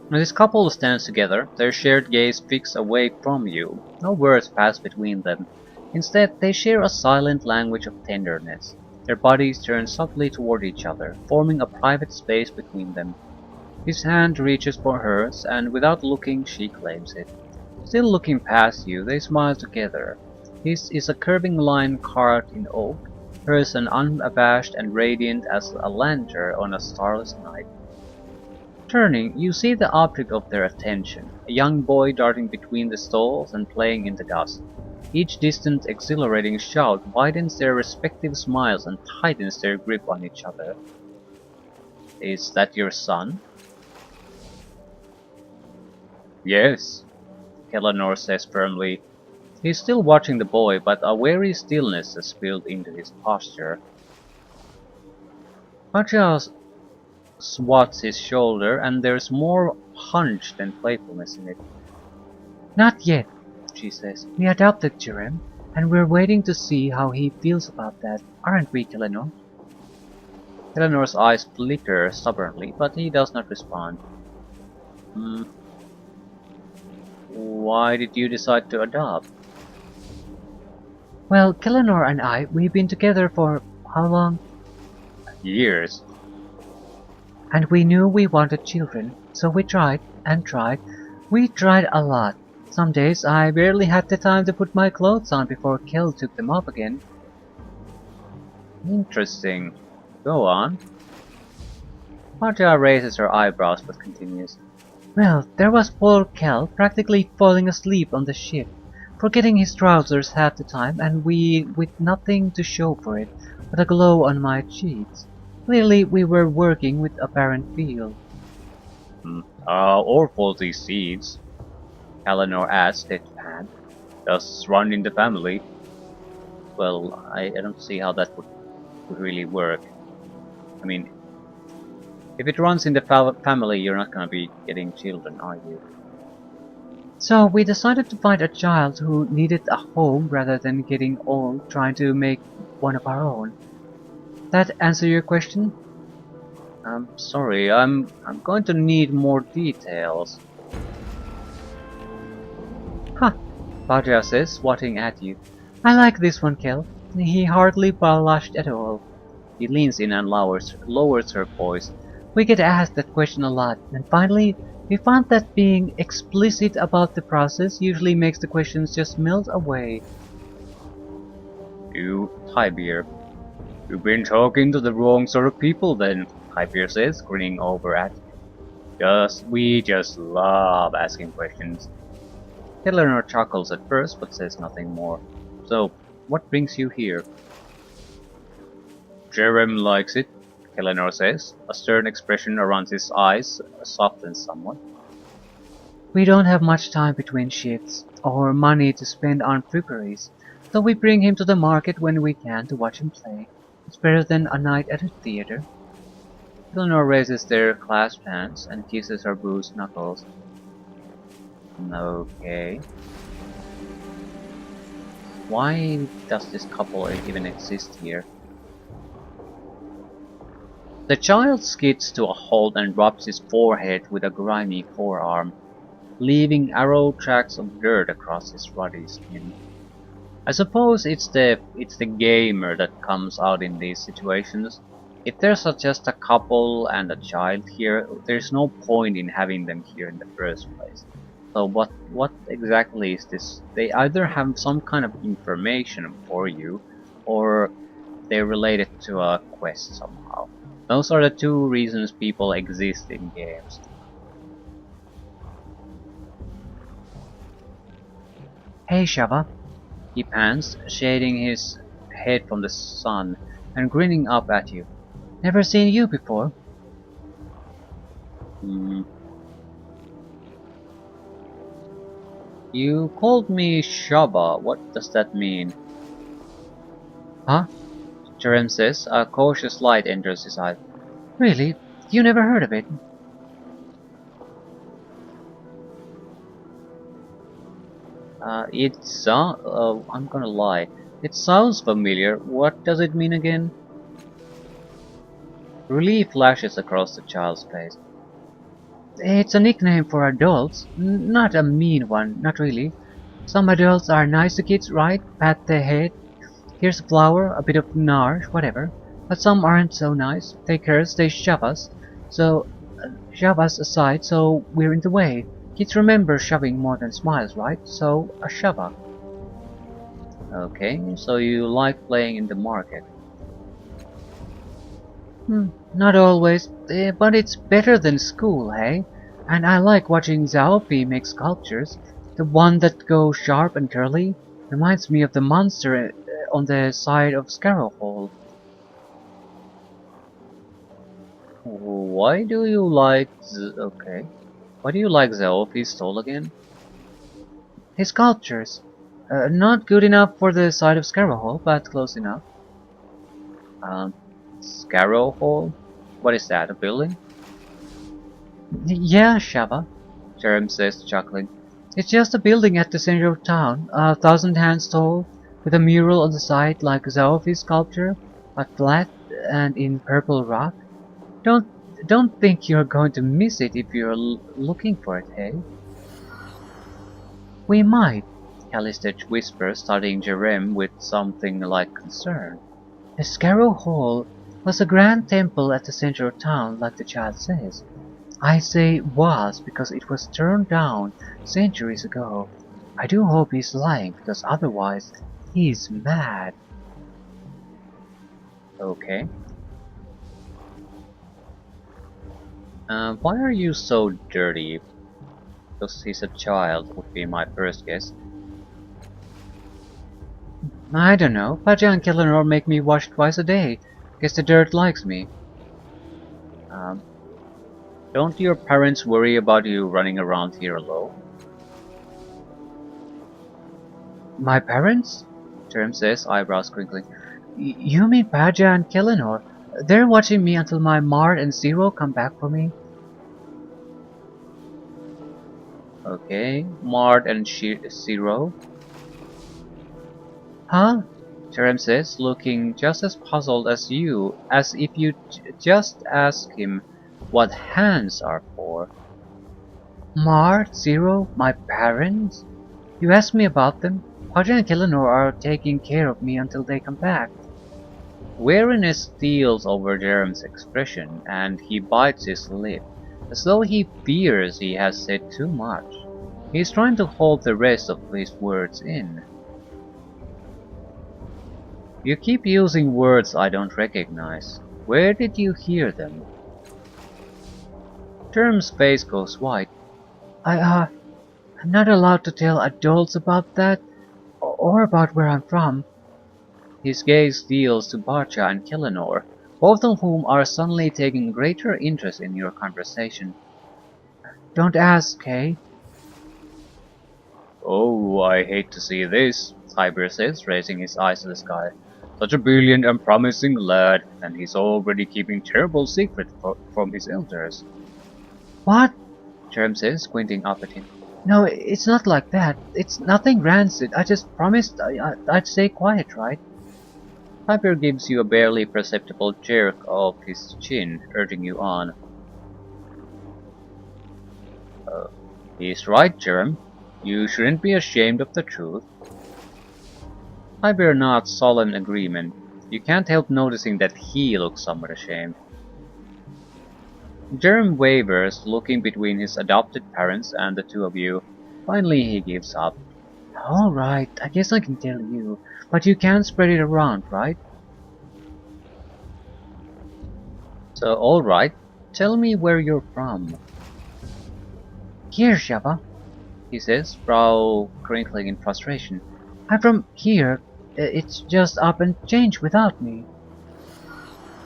Now this couple stands together, their shared gaze fixed away from you. No words pass between them. Instead, they share a silent language of tenderness. Their bodies turn softly toward each other, forming a private space between them. His hand reaches for hers, and without looking, she claims it. Still looking past you, they smile together. His is a curving line carved in oak, hers an unabashed and radiant as a lantern on a starless night. Turning, you see the object of their attention, a young boy darting between the stalls and playing in the dust. Each distant, exhilarating shout widens their respective smiles and tightens their grip on each other. Is that your son? Yes, Eleanor says firmly. He is still watching the boy, but a weary stillness has spilled into his posture. Machias swats his shoulder, and there's more hunch than playfulness in it. Not yet, she says. We adopted Jerem, and we're waiting to see how he feels about that, aren't we, Eleanor? Eleanor's eyes flicker stubbornly, but he does not respond. Why did you decide to adopt? Well, Eleanor and I, we've been together for how long? Years. And we knew we wanted children, so we tried and tried. We tried a lot. Some days I barely had the time to put my clothes on before Kel took them off again. Interesting. Go on. Marja raises her eyebrows but continues. Well, there was poor Kel practically falling asleep on the ship, forgetting his trousers half the time, and with nothing to show for it but a glow on my cheeks. Clearly we were working with apparent feel. Or faulty seeds. Eleanor asked deadpan. Does run in the family? Well, I don't see how that would really work. I mean, if it runs in the family, you're not gonna be getting children, are you? So we decided to find a child who needed a home rather than getting old trying to make one of our own. That answer your question? I'm sorry, I'm going to need more details. Huh, Badria says, swatting at you. I like this one, Kel. He hardly blushed at all. He leans in and lowers her voice. We get asked that question a lot, and finally, we found that being explicit about the process usually makes the questions just melt away. You, Tybeer. You've been talking to the wrong sort of people then, Tybeer says, grinning over at you. We just love asking questions. Eleanor chuckles at first, but says nothing more. So, what brings you here? Jerem likes it, Eleanor says. A stern expression around his eyes softens somewhat. We don't have much time between shifts, or money to spend on fripperies, so we bring him to the market when we can to watch him play. It's better than a night at a theater. Eleanor raises their clasped hands and kisses her bruised knuckles. Okay. Why does this couple even exist here? The child skids to a halt and rubs his forehead with a grimy forearm, leaving arrow tracks of dirt across his ruddy skin. I suppose it's the gamer that comes out in these situations. If there's just a couple and a child here, there's no point in having them here in the first place. So what exactly is this? They either have some kind of information for you, or they're related to a quest somehow. Those are the two reasons people exist in games. Hey, Shava. He pants, shading his head from the sun and grinning up at you. Never seen you before. You called me Shaba. What does that mean? Huh? Jerem says. A cautious light enters his eye. Really? You never heard of it? I'm gonna lie. It sounds familiar. What does it mean again? Relief flashes across the child's face. It's a nickname for adults, not a mean one, not really. Some adults are nice to kids, right? Pat their head. Here's a flower, a bit of nourish, whatever. But some aren't so nice. They curse, they shove us. Shove us aside, so we're in the way. Kids remember shoving more than smiles, right? So, a shover. Okay, so you like playing in the market. Not always, but it's better than school, hey? And I like watching Zaopi make sculptures. The one that goes sharp and curly reminds me of the monster on the side of Scarrow Hall. Why do you like Why do you like Zaopi's stole again? His sculptures. Not good enough for the side of Scarrow Hall, but close enough. Scarrow Hall? What is that, a building? Yeah, Shaba, Jerem says, chuckling. It's just a building at the center of town, 1,000 hands tall, with a mural on the side like Zaofi's sculpture, but flat and in purple rock. Don't think you're going to miss it if you're looking for it, hey? We might, Callister whispers, studying Jerem with something like concern. The Scarrow Hall was a grand temple at the center of town, like the child says. I say was because it was turned down centuries ago. I do hope he's lying, because otherwise he's mad. Okay. Why are you so dirty? Because he's a child, would be my first guess. I don't know. Paja and Kellenor make me wash twice a day. Guess the dirt likes me. Don't your parents worry about you running around here alone? My parents? Jerem says, eyebrows crinkling. You mean Paja and Kellenor? They're watching me until my Mart and Zero come back for me? Okay, Mart and Zero. Huh? Jerem says, looking just as puzzled as you, as if you just asked him what hands are for. Mart, Zero, my parents? You asked me about them? Padre and Killenor are taking care of me until they come back. Weariness steals over Jerem's expression, and he bites his lip, as though he fears he has said too much. He is trying to hold the rest of his words in. You keep using words I don't recognize. Where did you hear them? Jerem's face goes white. I'm not allowed to tell adults about that, or about where I'm from. His gaze steals to Barcha and Killenor, both of whom are suddenly taking greater interest in your conversation. Don't ask, Kay. Oh, I hate to see this, Tiber says, raising his eyes to the sky. Such a brilliant and promising lad, and he's already keeping terrible secrets from his elders. What? Jerem says, squinting up at him. No, it's not like that. It's nothing rancid. I just promised I'd stay quiet, right? Tiber gives you a barely perceptible jerk of his chin, urging you on. He's right, Jerem. You shouldn't be ashamed of the truth. Tiber nods solemn agreement. You can't help noticing that he looks somewhat ashamed. Jerem wavers, looking between his adopted parents and the two of you. Finally he gives up. Alright, I guess I can tell you, but you can't spread it around, right? So alright, tell me where you're from. Here, Shaba, He says, brow crinkling in frustration. I'm from here. It's just up and changed without me.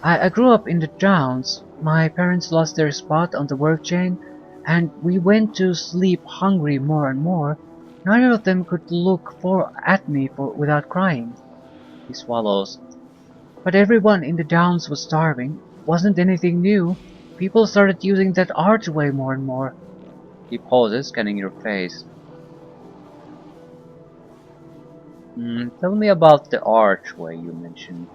I grew up in the Downs. My parents lost their spot on the work chain, and we went to sleep hungry more and more. Neither of them could look at me without crying. He swallows. But everyone in the Downs was starving. Wasn't anything new. People started using that archway more and more. He pauses, scanning your face. Tell me about the archway you mentioned.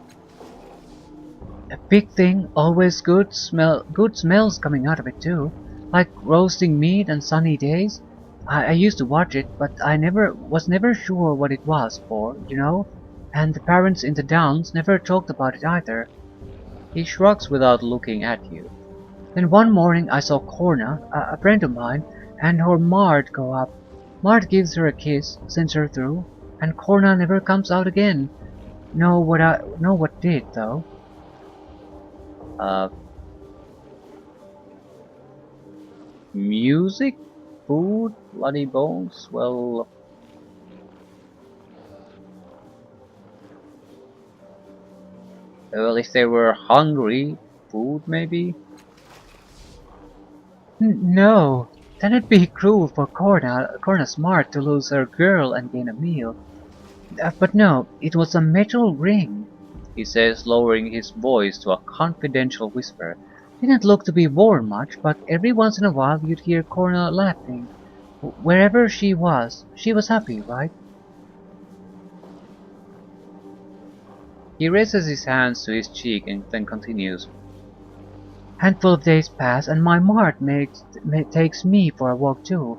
A big thing, always good smells coming out of it too, like roasting meat and sunny days. I used to watch it, but I was never sure what it was for, you know, and the parents in the Downs never talked about it either. He shrugs without looking at you. Then one morning I saw Corna, a friend of mine, and her Mart go up. Mart gives her a kiss, sends her through, and Corna never comes out again. Know what did though? Music? Food? Bloody bones? Well, if they were hungry, food maybe? No, that'd be cruel for Corna Smart to lose her girl and gain a meal. But no, it was a metal ring, He says, lowering his voice to a confidential whisper. Didn't look to be worn much, but every once in a while you'd hear Corna laughing. Wherever she was happy, right? He raises his hands to his cheek and then continues. Handful of days pass, and my Mart takes me for a walk too.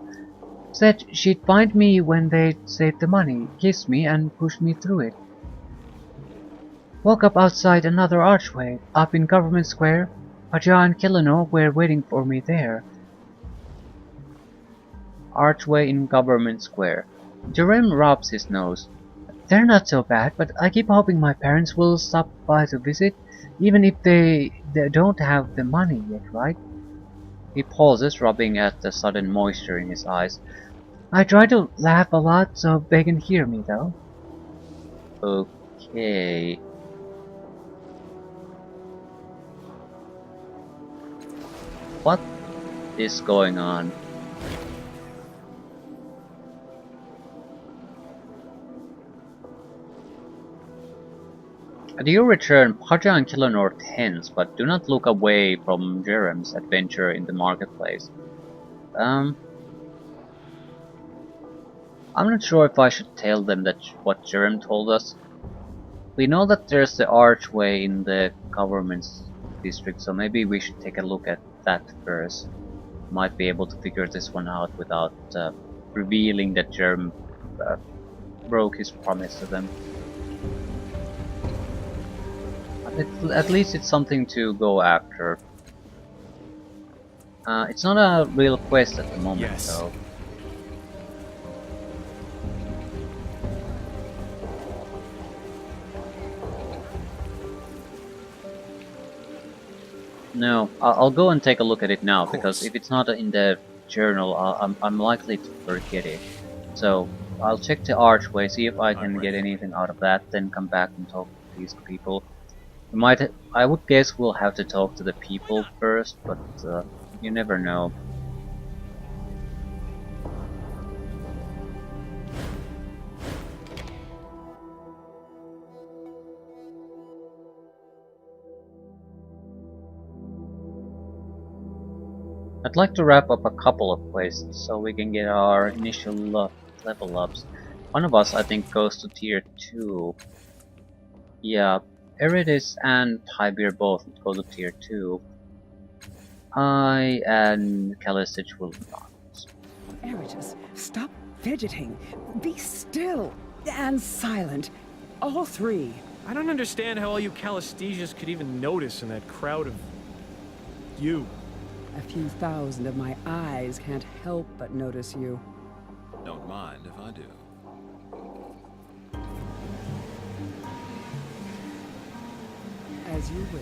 Said she'd find me when they'd saved the money, kiss me, and push me through it. Woke up outside another archway, up in Government Square. Paja and Killenor were waiting for me there. Archway in Government Square. Jerem rubs his nose. They're not so bad, but I keep hoping my parents will stop by to visit, even if they don't have the money yet, right? He pauses, rubbing at the sudden moisture in his eyes. I try to laugh a lot so they can hear me, though. Okay. What is going on? At your return, Paja and Killenor tense, but do not look away from Jerem's adventure in the marketplace. I'm not sure if I should tell them that what Jerem told us. We know that there's the archway in the government's district, so maybe we should take a look at that first. Might be able to figure this one out without revealing that Jerem broke his promise to them. At least it's something to go after. It's not a real quest at the moment, Yes. though. No, I'll go and take a look at it now, because if it's not in the journal, I'm likely to forget it. So I'll check the archway, see if I can get anything out of that, then come back and talk to these people. I would guess we'll have to talk to the people first, but you never know. I'd like to wrap up a couple of quests so we can get our initial level ups. One of us, I think, goes to tier 2. Yeah, Eridis and Tybir both go to tier 2. I and Kalistich will not. Eritus, stop fidgeting. Be still and silent. All three. I don't understand how all you Calistesians could even notice in that crowd of... you. A few thousand of my eyes can't help but notice you. Don't mind if I do. As you wish.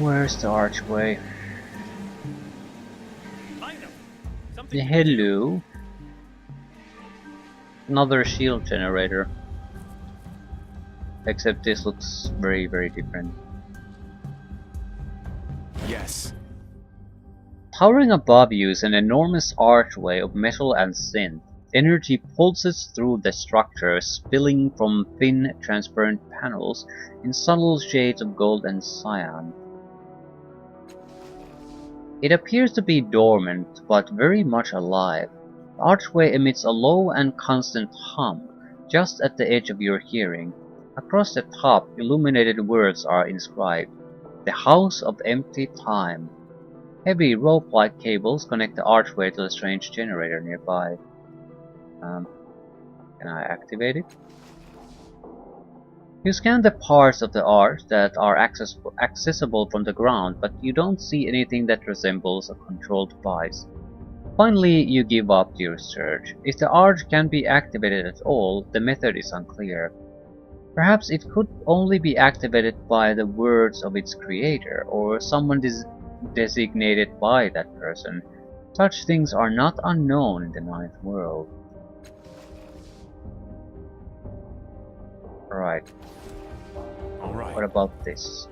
Where's the archway? Find him. Something Yeah, hello. Another shield generator. Except this looks very, very different. Yes. Towering above you is an enormous archway of metal and synth. Energy pulses through the structure, spilling from thin, transparent panels in subtle shades of gold and cyan. It appears to be dormant, but very much alive. The archway emits a low and constant hum, just at the edge of your hearing. Across the top, illuminated words are inscribed. The House of Empty Time. Heavy rope-like cables connect the archway to the strange generator nearby. Can I activate it? You scan the parts of the arch that are accessible from the ground, but you don't see anything that resembles a controlled device. Finally, you give up your search. If the arch can be activated at all, the method is unclear. Perhaps it could only be activated by the words of its creator, or someone designated by that person. Such things are not unknown in the Ninth World. Right. All right. What about this?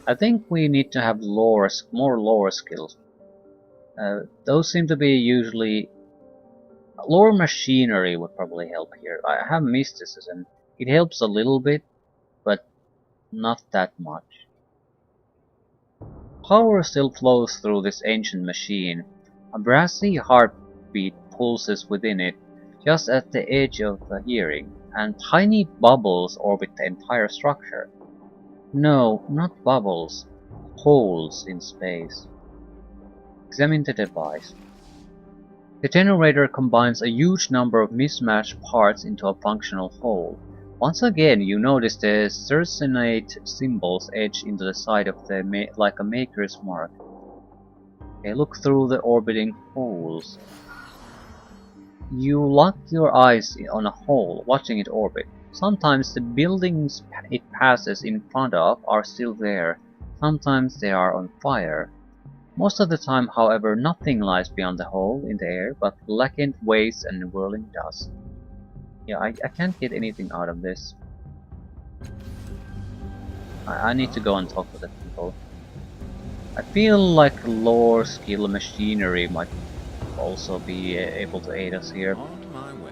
I think we need to have more lore skills. Those seem to be usually... Lore machinery would probably help here. I have mysticism. It helps a little bit, but not that much. Power still flows through this ancient machine. A brassy heartbeat pulses within it, just at the edge of the hearing, and tiny bubbles orbit the entire structure. No, not bubbles. Holes in space. Examine the device. The generator combines a huge number of mismatched parts into a functional whole. Once again, you notice the cercinate symbols etched into the side of the like a maker's mark. Okay, look through the orbiting holes. You lock your eyes on a hole, watching it orbit. Sometimes the buildings it passes in front of are still there. Sometimes they are on fire. Most of the time, however, nothing lies beyond the hole in the air but blackened waste and whirling dust. Yeah, I can't get anything out of this. I need to go and talk to the people. I feel like lore skill machinery might also be able to aid us here. On my way.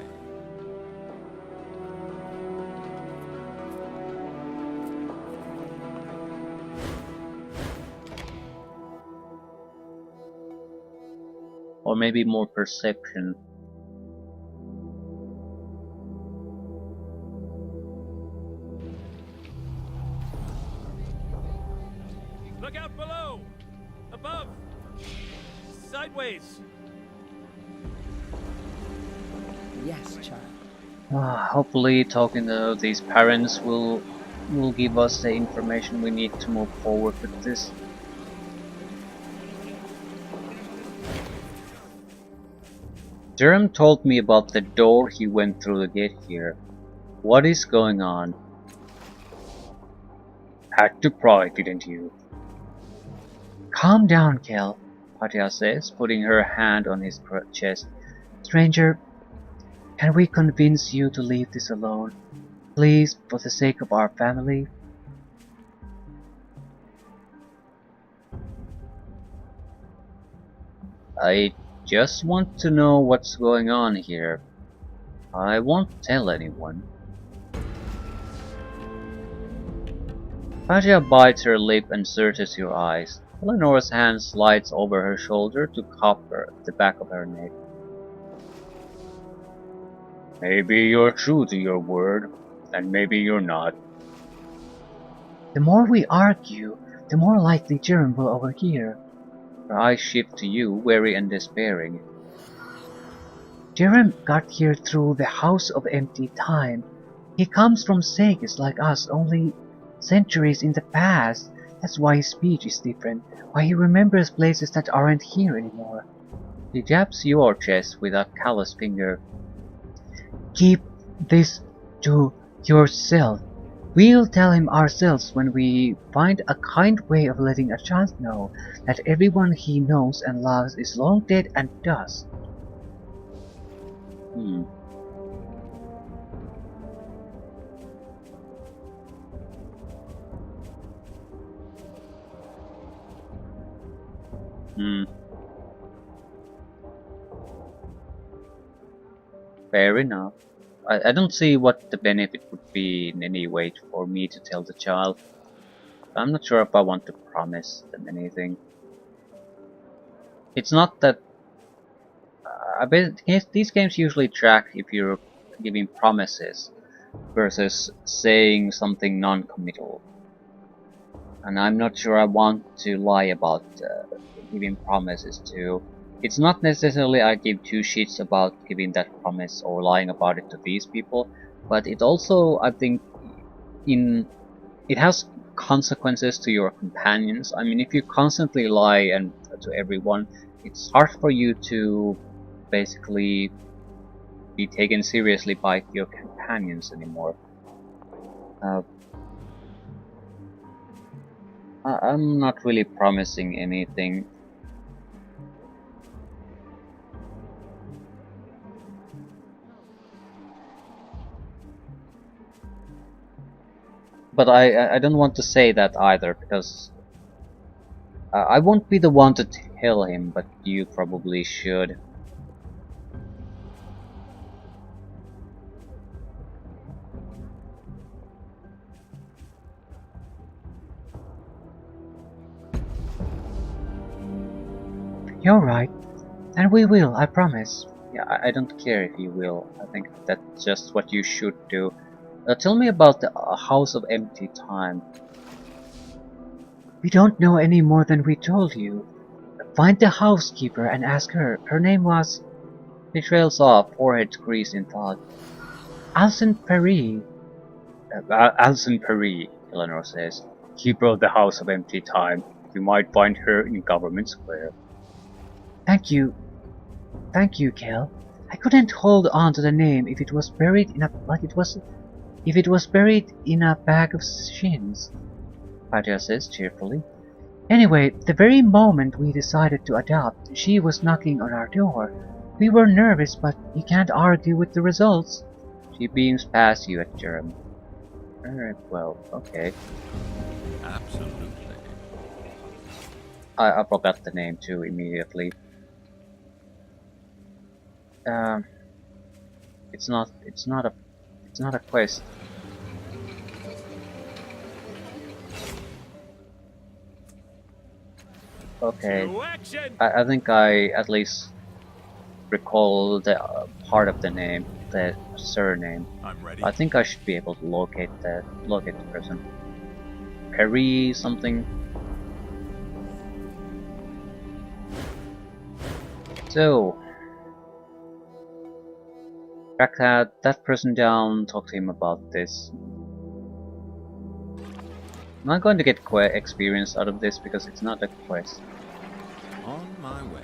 Or maybe more perception. Look out below! Above! Sideways! Yes, child. Hopefully talking to these parents will give us the information we need to move forward with this. Jerem told me about the door he went through to get here. What is going on? Had to pry, didn't you? Calm down, Kel, Patya says, putting her hand on his chest. Stranger, can we convince you to leave this alone? Please, for the sake of our family. I just want to know what's going on here. I won't tell anyone. Patya bites her lip and searches your eyes. Eleanor's hand slides over her shoulder to cup her at the back of her neck. Maybe you're true to your word, and maybe you're not. The more we argue, the more likely Jerem will overhear. Her eyes shift to you, weary and despairing. Jerem got here through the House of Empty Time. He comes from sagas like us, only centuries in the past. That's why his speech is different, why he remembers places that aren't here anymore. He jabs your chest with a callous finger. Keep this to yourself. We'll tell him ourselves when we find a kind way of letting a child know that everyone he knows and loves is long dead and dust. Hmm. Fair enough. I don't see what the benefit would be in any way for me to tell the child. I'm not sure if I want to promise them anything. It's not that... I bet these games usually track if you're giving promises versus saying something non-committal. And I'm not sure I want to lie about giving promises to. It's not necessarily I give two shits about giving that promise or lying about it to these people, but it also, I think, it has consequences to your companions. I mean, if you constantly lie and to everyone, it's hard for you to basically be taken seriously by your companions anymore. I'm not really promising anything. But I don't want to say that either, because I won't be the one to tell him, but you probably should. You're right, and we will, I promise. Yeah, I don't care if you will. I think that's just what you should do. Tell me about the House of Empty Time. We don't know any more than we told you. Find the housekeeper and ask her. Her name was... He trails off, forehead creased in thought. Alison Perry. Alison Perry, Eleanor says. Keeper of the House of Empty Time. You might find her in Government Square. Thank you. Thank you, Kel. I couldn't hold on to the name if it was buried in a... If it was buried in a bag of shins, Patya says cheerfully. Anyway, the very moment we decided to adopt, she was knocking on our door. We were nervous, but you can't argue with the results. She beams past you at Jerem. Alright, well, okay. Absolutely. I forgot the name too immediately. It's not a quest. Okay. I think I at least recall the part of the name, the surname. I'm ready. I think I should be able to locate the person. Perry something. So, track that person down, talk to him about this. I'm not going to get experience out of this because it's not a quest. On my way.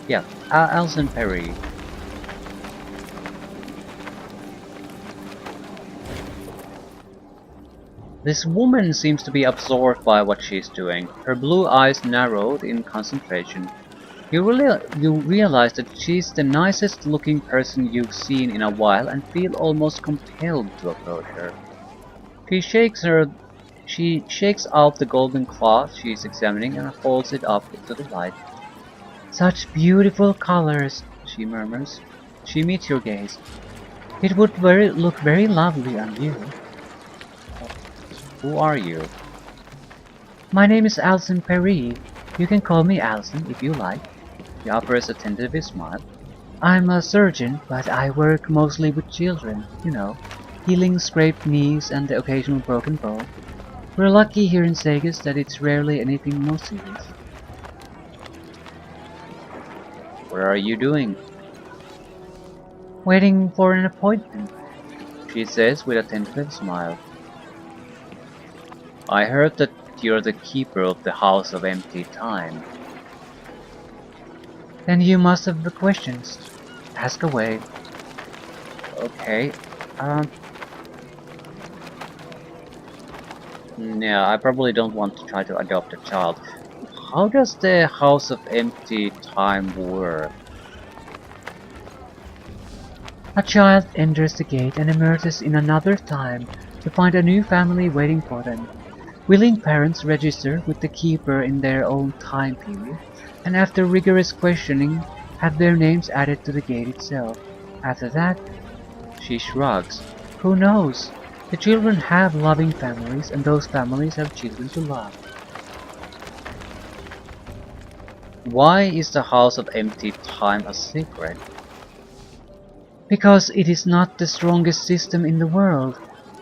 Yeah, Alison Perry. This woman seems to be absorbed by what she's doing. Her blue eyes narrowed in concentration. You realize that she's the nicest looking person you've seen in a while and feel almost compelled to approach her. She shakes out the golden cloth she's examining and holds it up to the light. Such beautiful colors, she murmurs. She meets your gaze. It would look very lovely on you. Who are you? My name is Alison Perry. You can call me Alison if you like. He offers a tentative smile. I'm a surgeon, but I work mostly with children, you know, healing scraped knees and the occasional broken bone. We're lucky here in Sagas that it's rarely anything more serious. What are you doing? Waiting for an appointment, she says with a tentative smile. I heard that you're the keeper of the House of Empty Time. Then you must have the questions. Ask away. Okay. Yeah, I probably don't want to try to adopt a child. How does the House of Empty Time work? A child enters the gate and emerges in another time to find a new family waiting for them. Willing parents register with the keeper in their own time period, and after rigorous questioning, have their names added to the gate itself. After that, she shrugs. Who knows? The children have loving families, and those families have children to love. Why is the House of Empty Time a secret? Because it is not the strongest system in the world.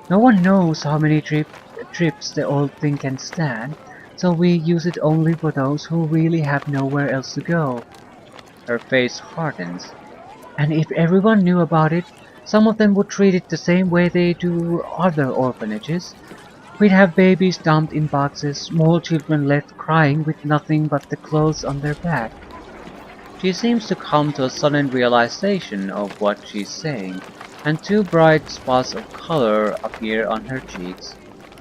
No one knows how many trips the old thing can stand, so we use it only for those who really have nowhere else to go. Her face hardens. And if everyone knew about it, some of them would treat it the same way they do other orphanages. We'd have babies dumped in boxes, small children left crying with nothing but the clothes on their back. She seems to come to a sudden realization of what she's saying, and two bright spots of color appear on her cheeks.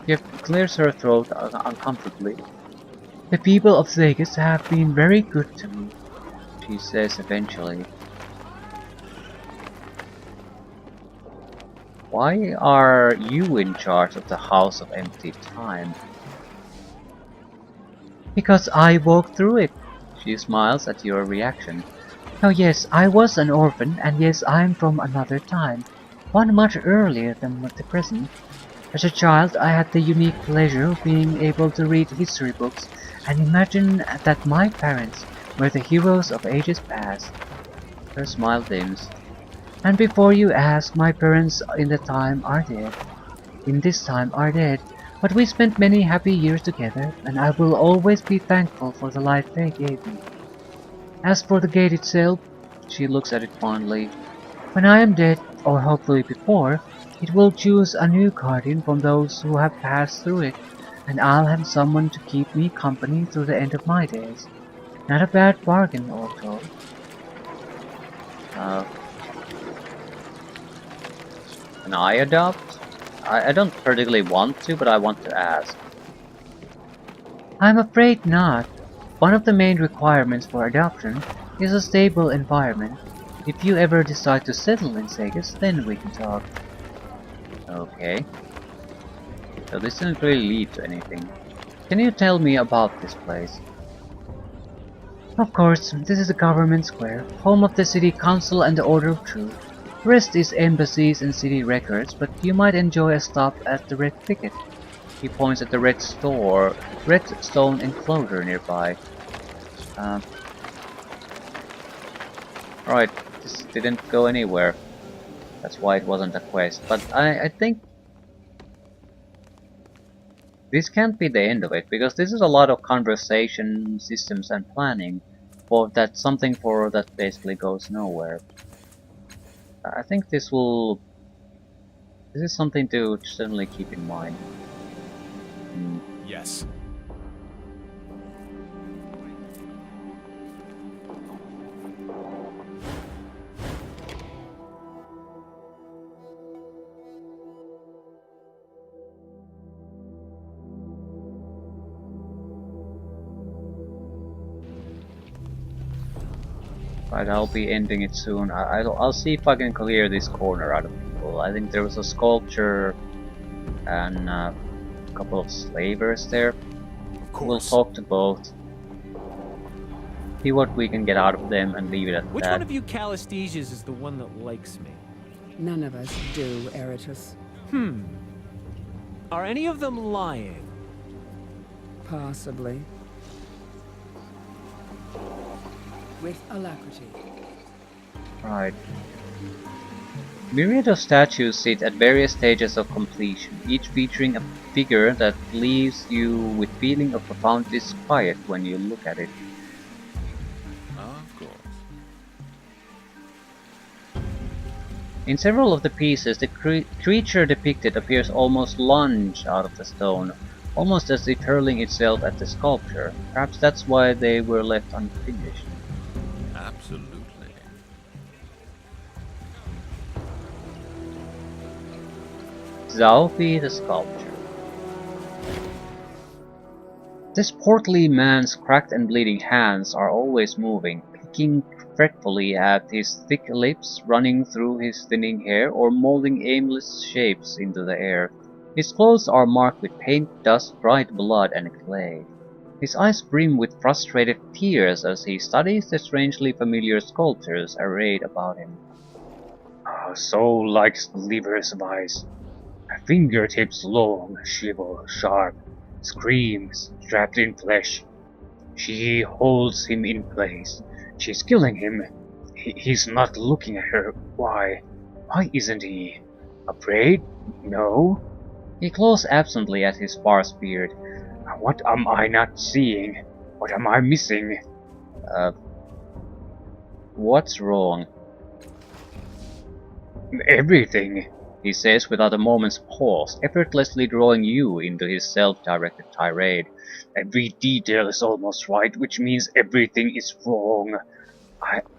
She clears her throat uncomfortably. The people of Vegas have been very good to me, she says eventually. Why are you in charge of the House of Empty Time? Because I walked through it. She smiles at your reaction. Oh yes, I was an orphan, and yes, I'm from another time, one much earlier than the present. As a child, I had the unique pleasure of being able to read history books and imagine that my parents were the heroes of ages past. Her smile dims. And before you ask, my parents in this time are dead, but we spent many happy years together, and I will always be thankful for the life they gave me. As for the gate itself, she looks at it fondly. When I am dead, or hopefully before, it will choose a new guardian from those who have passed through it, and I'll have someone to keep me company through the end of my days. Not a bad bargain, all told. Can I adopt? I don't particularly want to, but I want to ask. I'm afraid not. One of the main requirements for adoption is a stable environment. If you ever decide to settle in Sagas, then we can talk. Okay. So this didn't really lead to anything. Can you tell me about this place? Of course, this is the government square, home of the city council and the Order of Truth. The rest is embassies and city records, but you might enjoy a stop at the Red Thicket. He points at the red stone enclosure nearby. Right, this didn't go anywhere. That's why it wasn't a quest. But I think this can't be the end of it, because this is a lot of conversation, systems, and planning for that something for that basically goes nowhere. I think this will. This is something to certainly keep in mind. Yes. Right, I'll be ending it soon. I'll see if I can clear this corner out of people. I think there was a sculpture and a couple of slavers there. Of We'll course. talk to both. See what we can get out of them and leave it at Which that. one of you Calistesias is the one that likes me? None of us do, Eratus. Are any of them lying? Possibly. With alacrity. Right. Myriad of statues sit at various stages of completion, each featuring a figure that leaves you with feeling of profound disquiet when you look at it. Of course. In several of the pieces, the creature depicted appears almost lunged out of the stone, almost as if hurling itself at the sculpture. Perhaps that's why they were left unfinished. Absolutely. Zalfi the Sculpture. This portly man's cracked and bleeding hands are always moving, picking fretfully at his thick lips, running through his thinning hair, or molding aimless shapes into the air. His clothes are marked with paint, dust, dried blood, and clay. His eyes brim with frustrated tears as he studies the strangely familiar sculptures arrayed about him. So like Sliver's vice. Her fingertips long, shriveled, sharp, screams, trapped in flesh. She holds him in place. She's killing him. He's not looking at her. Why? Why isn't he? Afraid? No. He claws absently at his sparse beard. What am I not seeing? What am I missing? What's wrong? Everything, he says without a moment's pause, effortlessly drawing you into his self-directed tirade. Every detail is almost right, which means everything is wrong.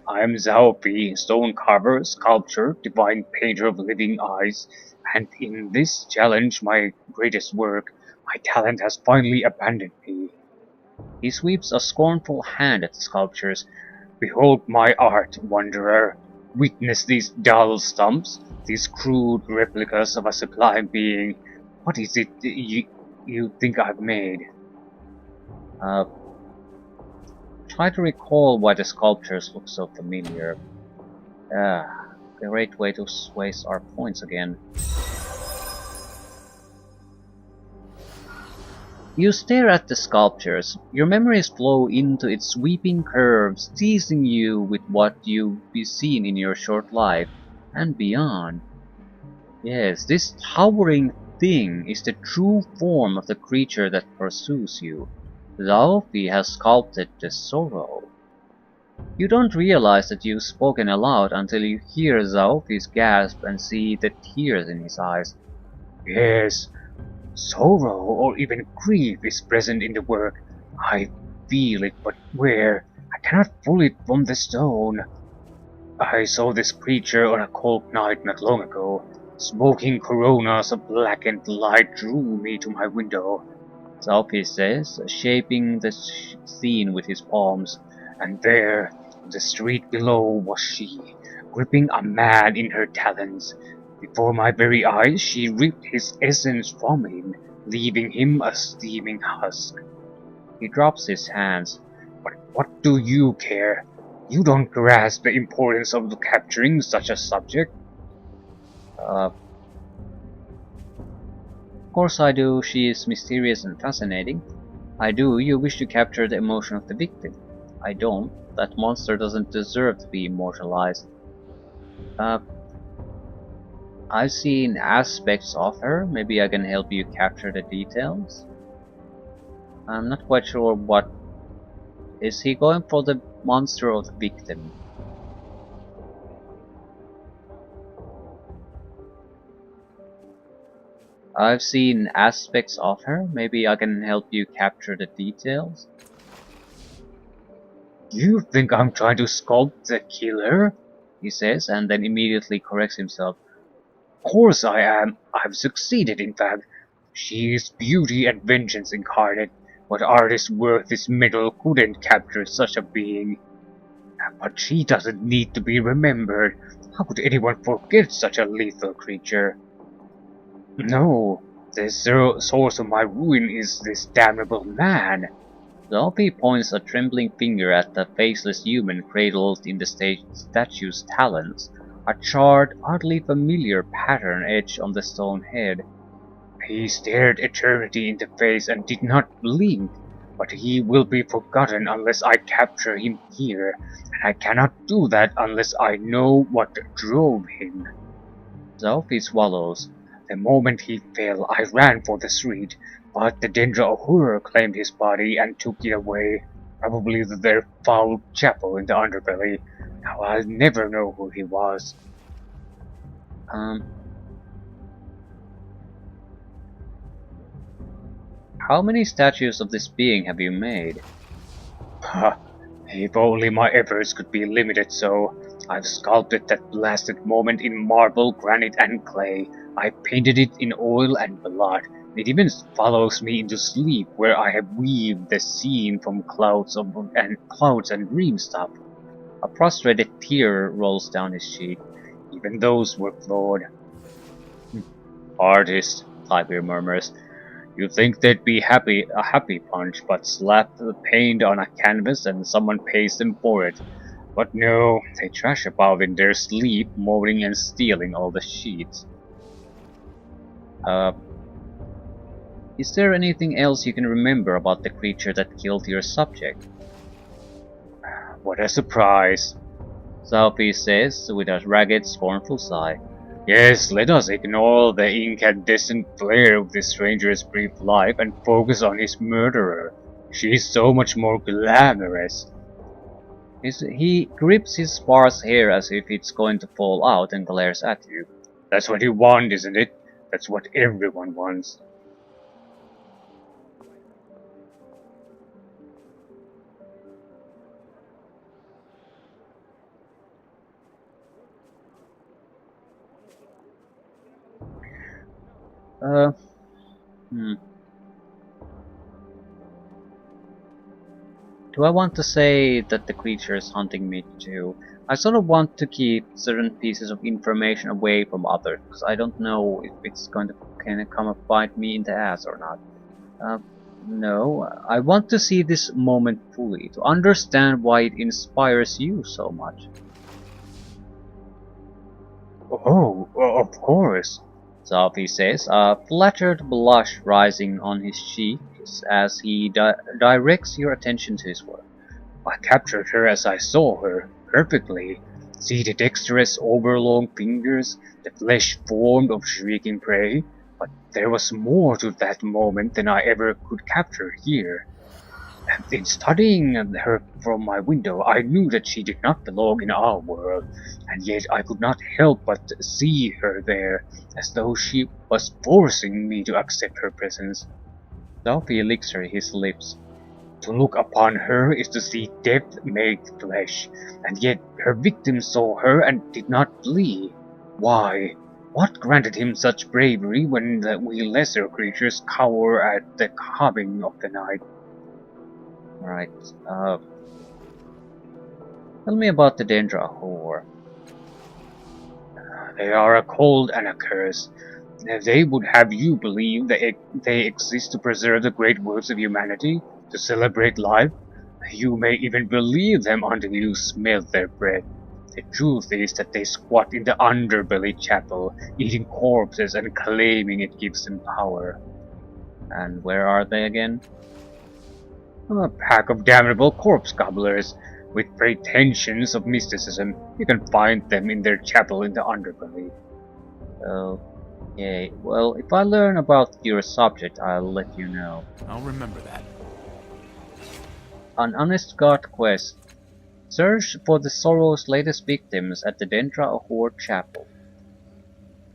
I'm Zhaopi, stone carver, sculptor, divine painter of living eyes, and in this challenge, my greatest work, my talent has finally abandoned me. He sweeps a scornful hand at the sculptures. Behold my art, wanderer. Witness these dull stumps, these crude replicas of a sublime being. What is it you think I've made? Try to recall why the sculptures look so familiar. Great way to waste our points again. You stare at the sculptures. Your memories flow into its sweeping curves, teasing you with what you've seen in your short life, and beyond. Yes, this towering thing is the true form of the creature that pursues you. Zhaofi has sculpted the sorrow. You don't realize that you've spoken aloud until you hear Zhaofi's gasp and see the tears in his eyes. Yes, sorrow or even grief is present in the work. I feel it, but where? I cannot pull it from the stone. I saw this creature on a cold night not long ago. Smoking coronas of blackened light drew me to my window. Zhaopi says, shaping the scene with his palms. And there, on the street below, was she, gripping a man in her talons. Before my very eyes, she ripped his essence from him, leaving him a steaming husk. He drops his hands. But what do you care? You don't grasp the importance of capturing such a subject. Of course I do. She is mysterious and fascinating. I do. You wish to capture the emotion of the victim. I don't. That monster doesn't deserve to be immortalized. I've seen aspects of her. Maybe I can help you capture the details. I'm not quite sure what. Is he going for the monster or the victim? I've seen aspects of her. Maybe I can help you capture the details. You think I'm trying to sculpt the killer? He says, and then immediately corrects himself. Of course I am. I've succeeded, in fact. She is beauty and vengeance incarnate. What artist worth his medal couldn't capture such a being? But she doesn't need to be remembered. How could anyone forget such a lethal creature? No, the source of my ruin is this damnable man. Sophie points a trembling finger at the faceless human cradled in the statue's talons, a charred, oddly familiar pattern etched on the stone head. He stared eternity in the face and did not blink, but he will be forgotten unless I capture him here, and I cannot do that unless I know what drove him. Sophie swallows. The moment he fell, I ran for the street, but the Dendra of Horror claimed his body and took it away, probably to their foul chapel in the underbelly. Now I'll never know who he was. How many statues of this being have you made? Ha! If only my efforts could be limited so. I've sculpted that blasted moment in marble, granite, and clay. I painted it in oil and blood. It even follows me into sleep, where I have weaved the scene from clouds and dream stuff. A frustrated tear rolls down his cheek. Even those were flawed. Artist, Tiger murmurs. You think they'd be a happy punch, but slap the paint on a canvas and someone pays them for it. But no, they trash about in their sleep, moaning and stealing all the sheets. Is there anything else you can remember about the creature that killed your subject? What a surprise, Sophie says with a ragged, scornful sigh. Yes, let us ignore the incandescent flare of this stranger's brief life and focus on his murderer. She's so much more glamorous. He grips his sparse hair as if it's going to fall out and glares at you. That's what you want, isn't it? That's what everyone wants. Do I want to say that the creature is hunting me too? I sort of want to keep certain pieces of information away from others, because I don't know if it's going to kind of come and bite me in the ass or not. No, I want to see this moment fully, to understand why it inspires you so much. Oh, of course, Sophie says, a flattered blush rising on his cheeks as he directs your attention to his work. I captured her as I saw her, perfectly. See the dexterous overlong fingers, the flesh formed of shrieking prey. But there was more to that moment than I ever could capture here. In studying her from my window, I knew that she did not belong in our world, and yet I could not help but see her there, as though she was forcing me to accept her presence. Sophie licks his lips. To look upon her is to see death made flesh, and yet her victim saw her and did not flee. Why? What granted him such bravery when we lesser creatures cower at the coming of the night? Right, tell me about the Dendra Horror. They are a cold and a curse. They would have you believe that they exist to preserve the great works of humanity, to celebrate life. You may even believe them until you smell their breath. The truth is that they squat in the underbelly chapel, eating corpses and claiming it gives them power. And where are they again? A pack of damnable corpse gobblers with pretensions of mysticism. You can find them in their chapel in the underbelly. Okay, well, if I learn about your subject, I'll let you know. I'll remember that. An honest God quest. Search for the sorrow's latest victims at the Dendra Horde Chapel.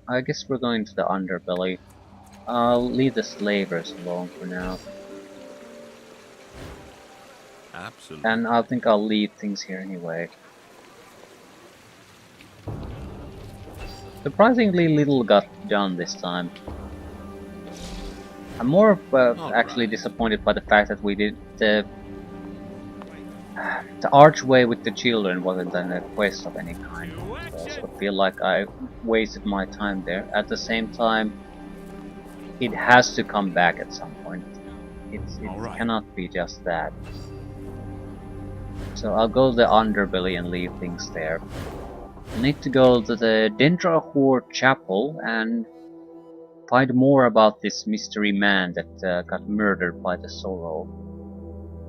I guess we're going to the underbelly. I'll leave the slavers alone for now. Absolutely. And I think I'll leave things here anyway. Surprisingly little got done this time. I'm more actually disappointed by the fact that we did the archway with the children wasn't a quest of any kind. So I sort of feel like I wasted my time there. At the same time, it has to come back at some point. It cannot be just that. So I'll go to the underbelly and leave things there. I need to go to the Dendra Horde Chapel and find more about this mystery man that got murdered by the Sorrow.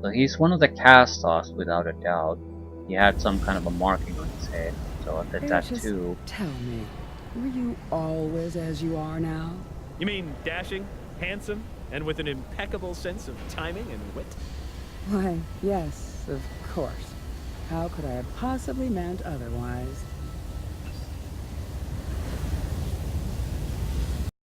So he's one of the cast-offs without a doubt. He had some kind of a marking on his head, so I did that Just too. tell me, were you always as you are now? You mean dashing, handsome, and with an impeccable sense of timing and wit? Why, yes, of course. How could I have possibly meant otherwise?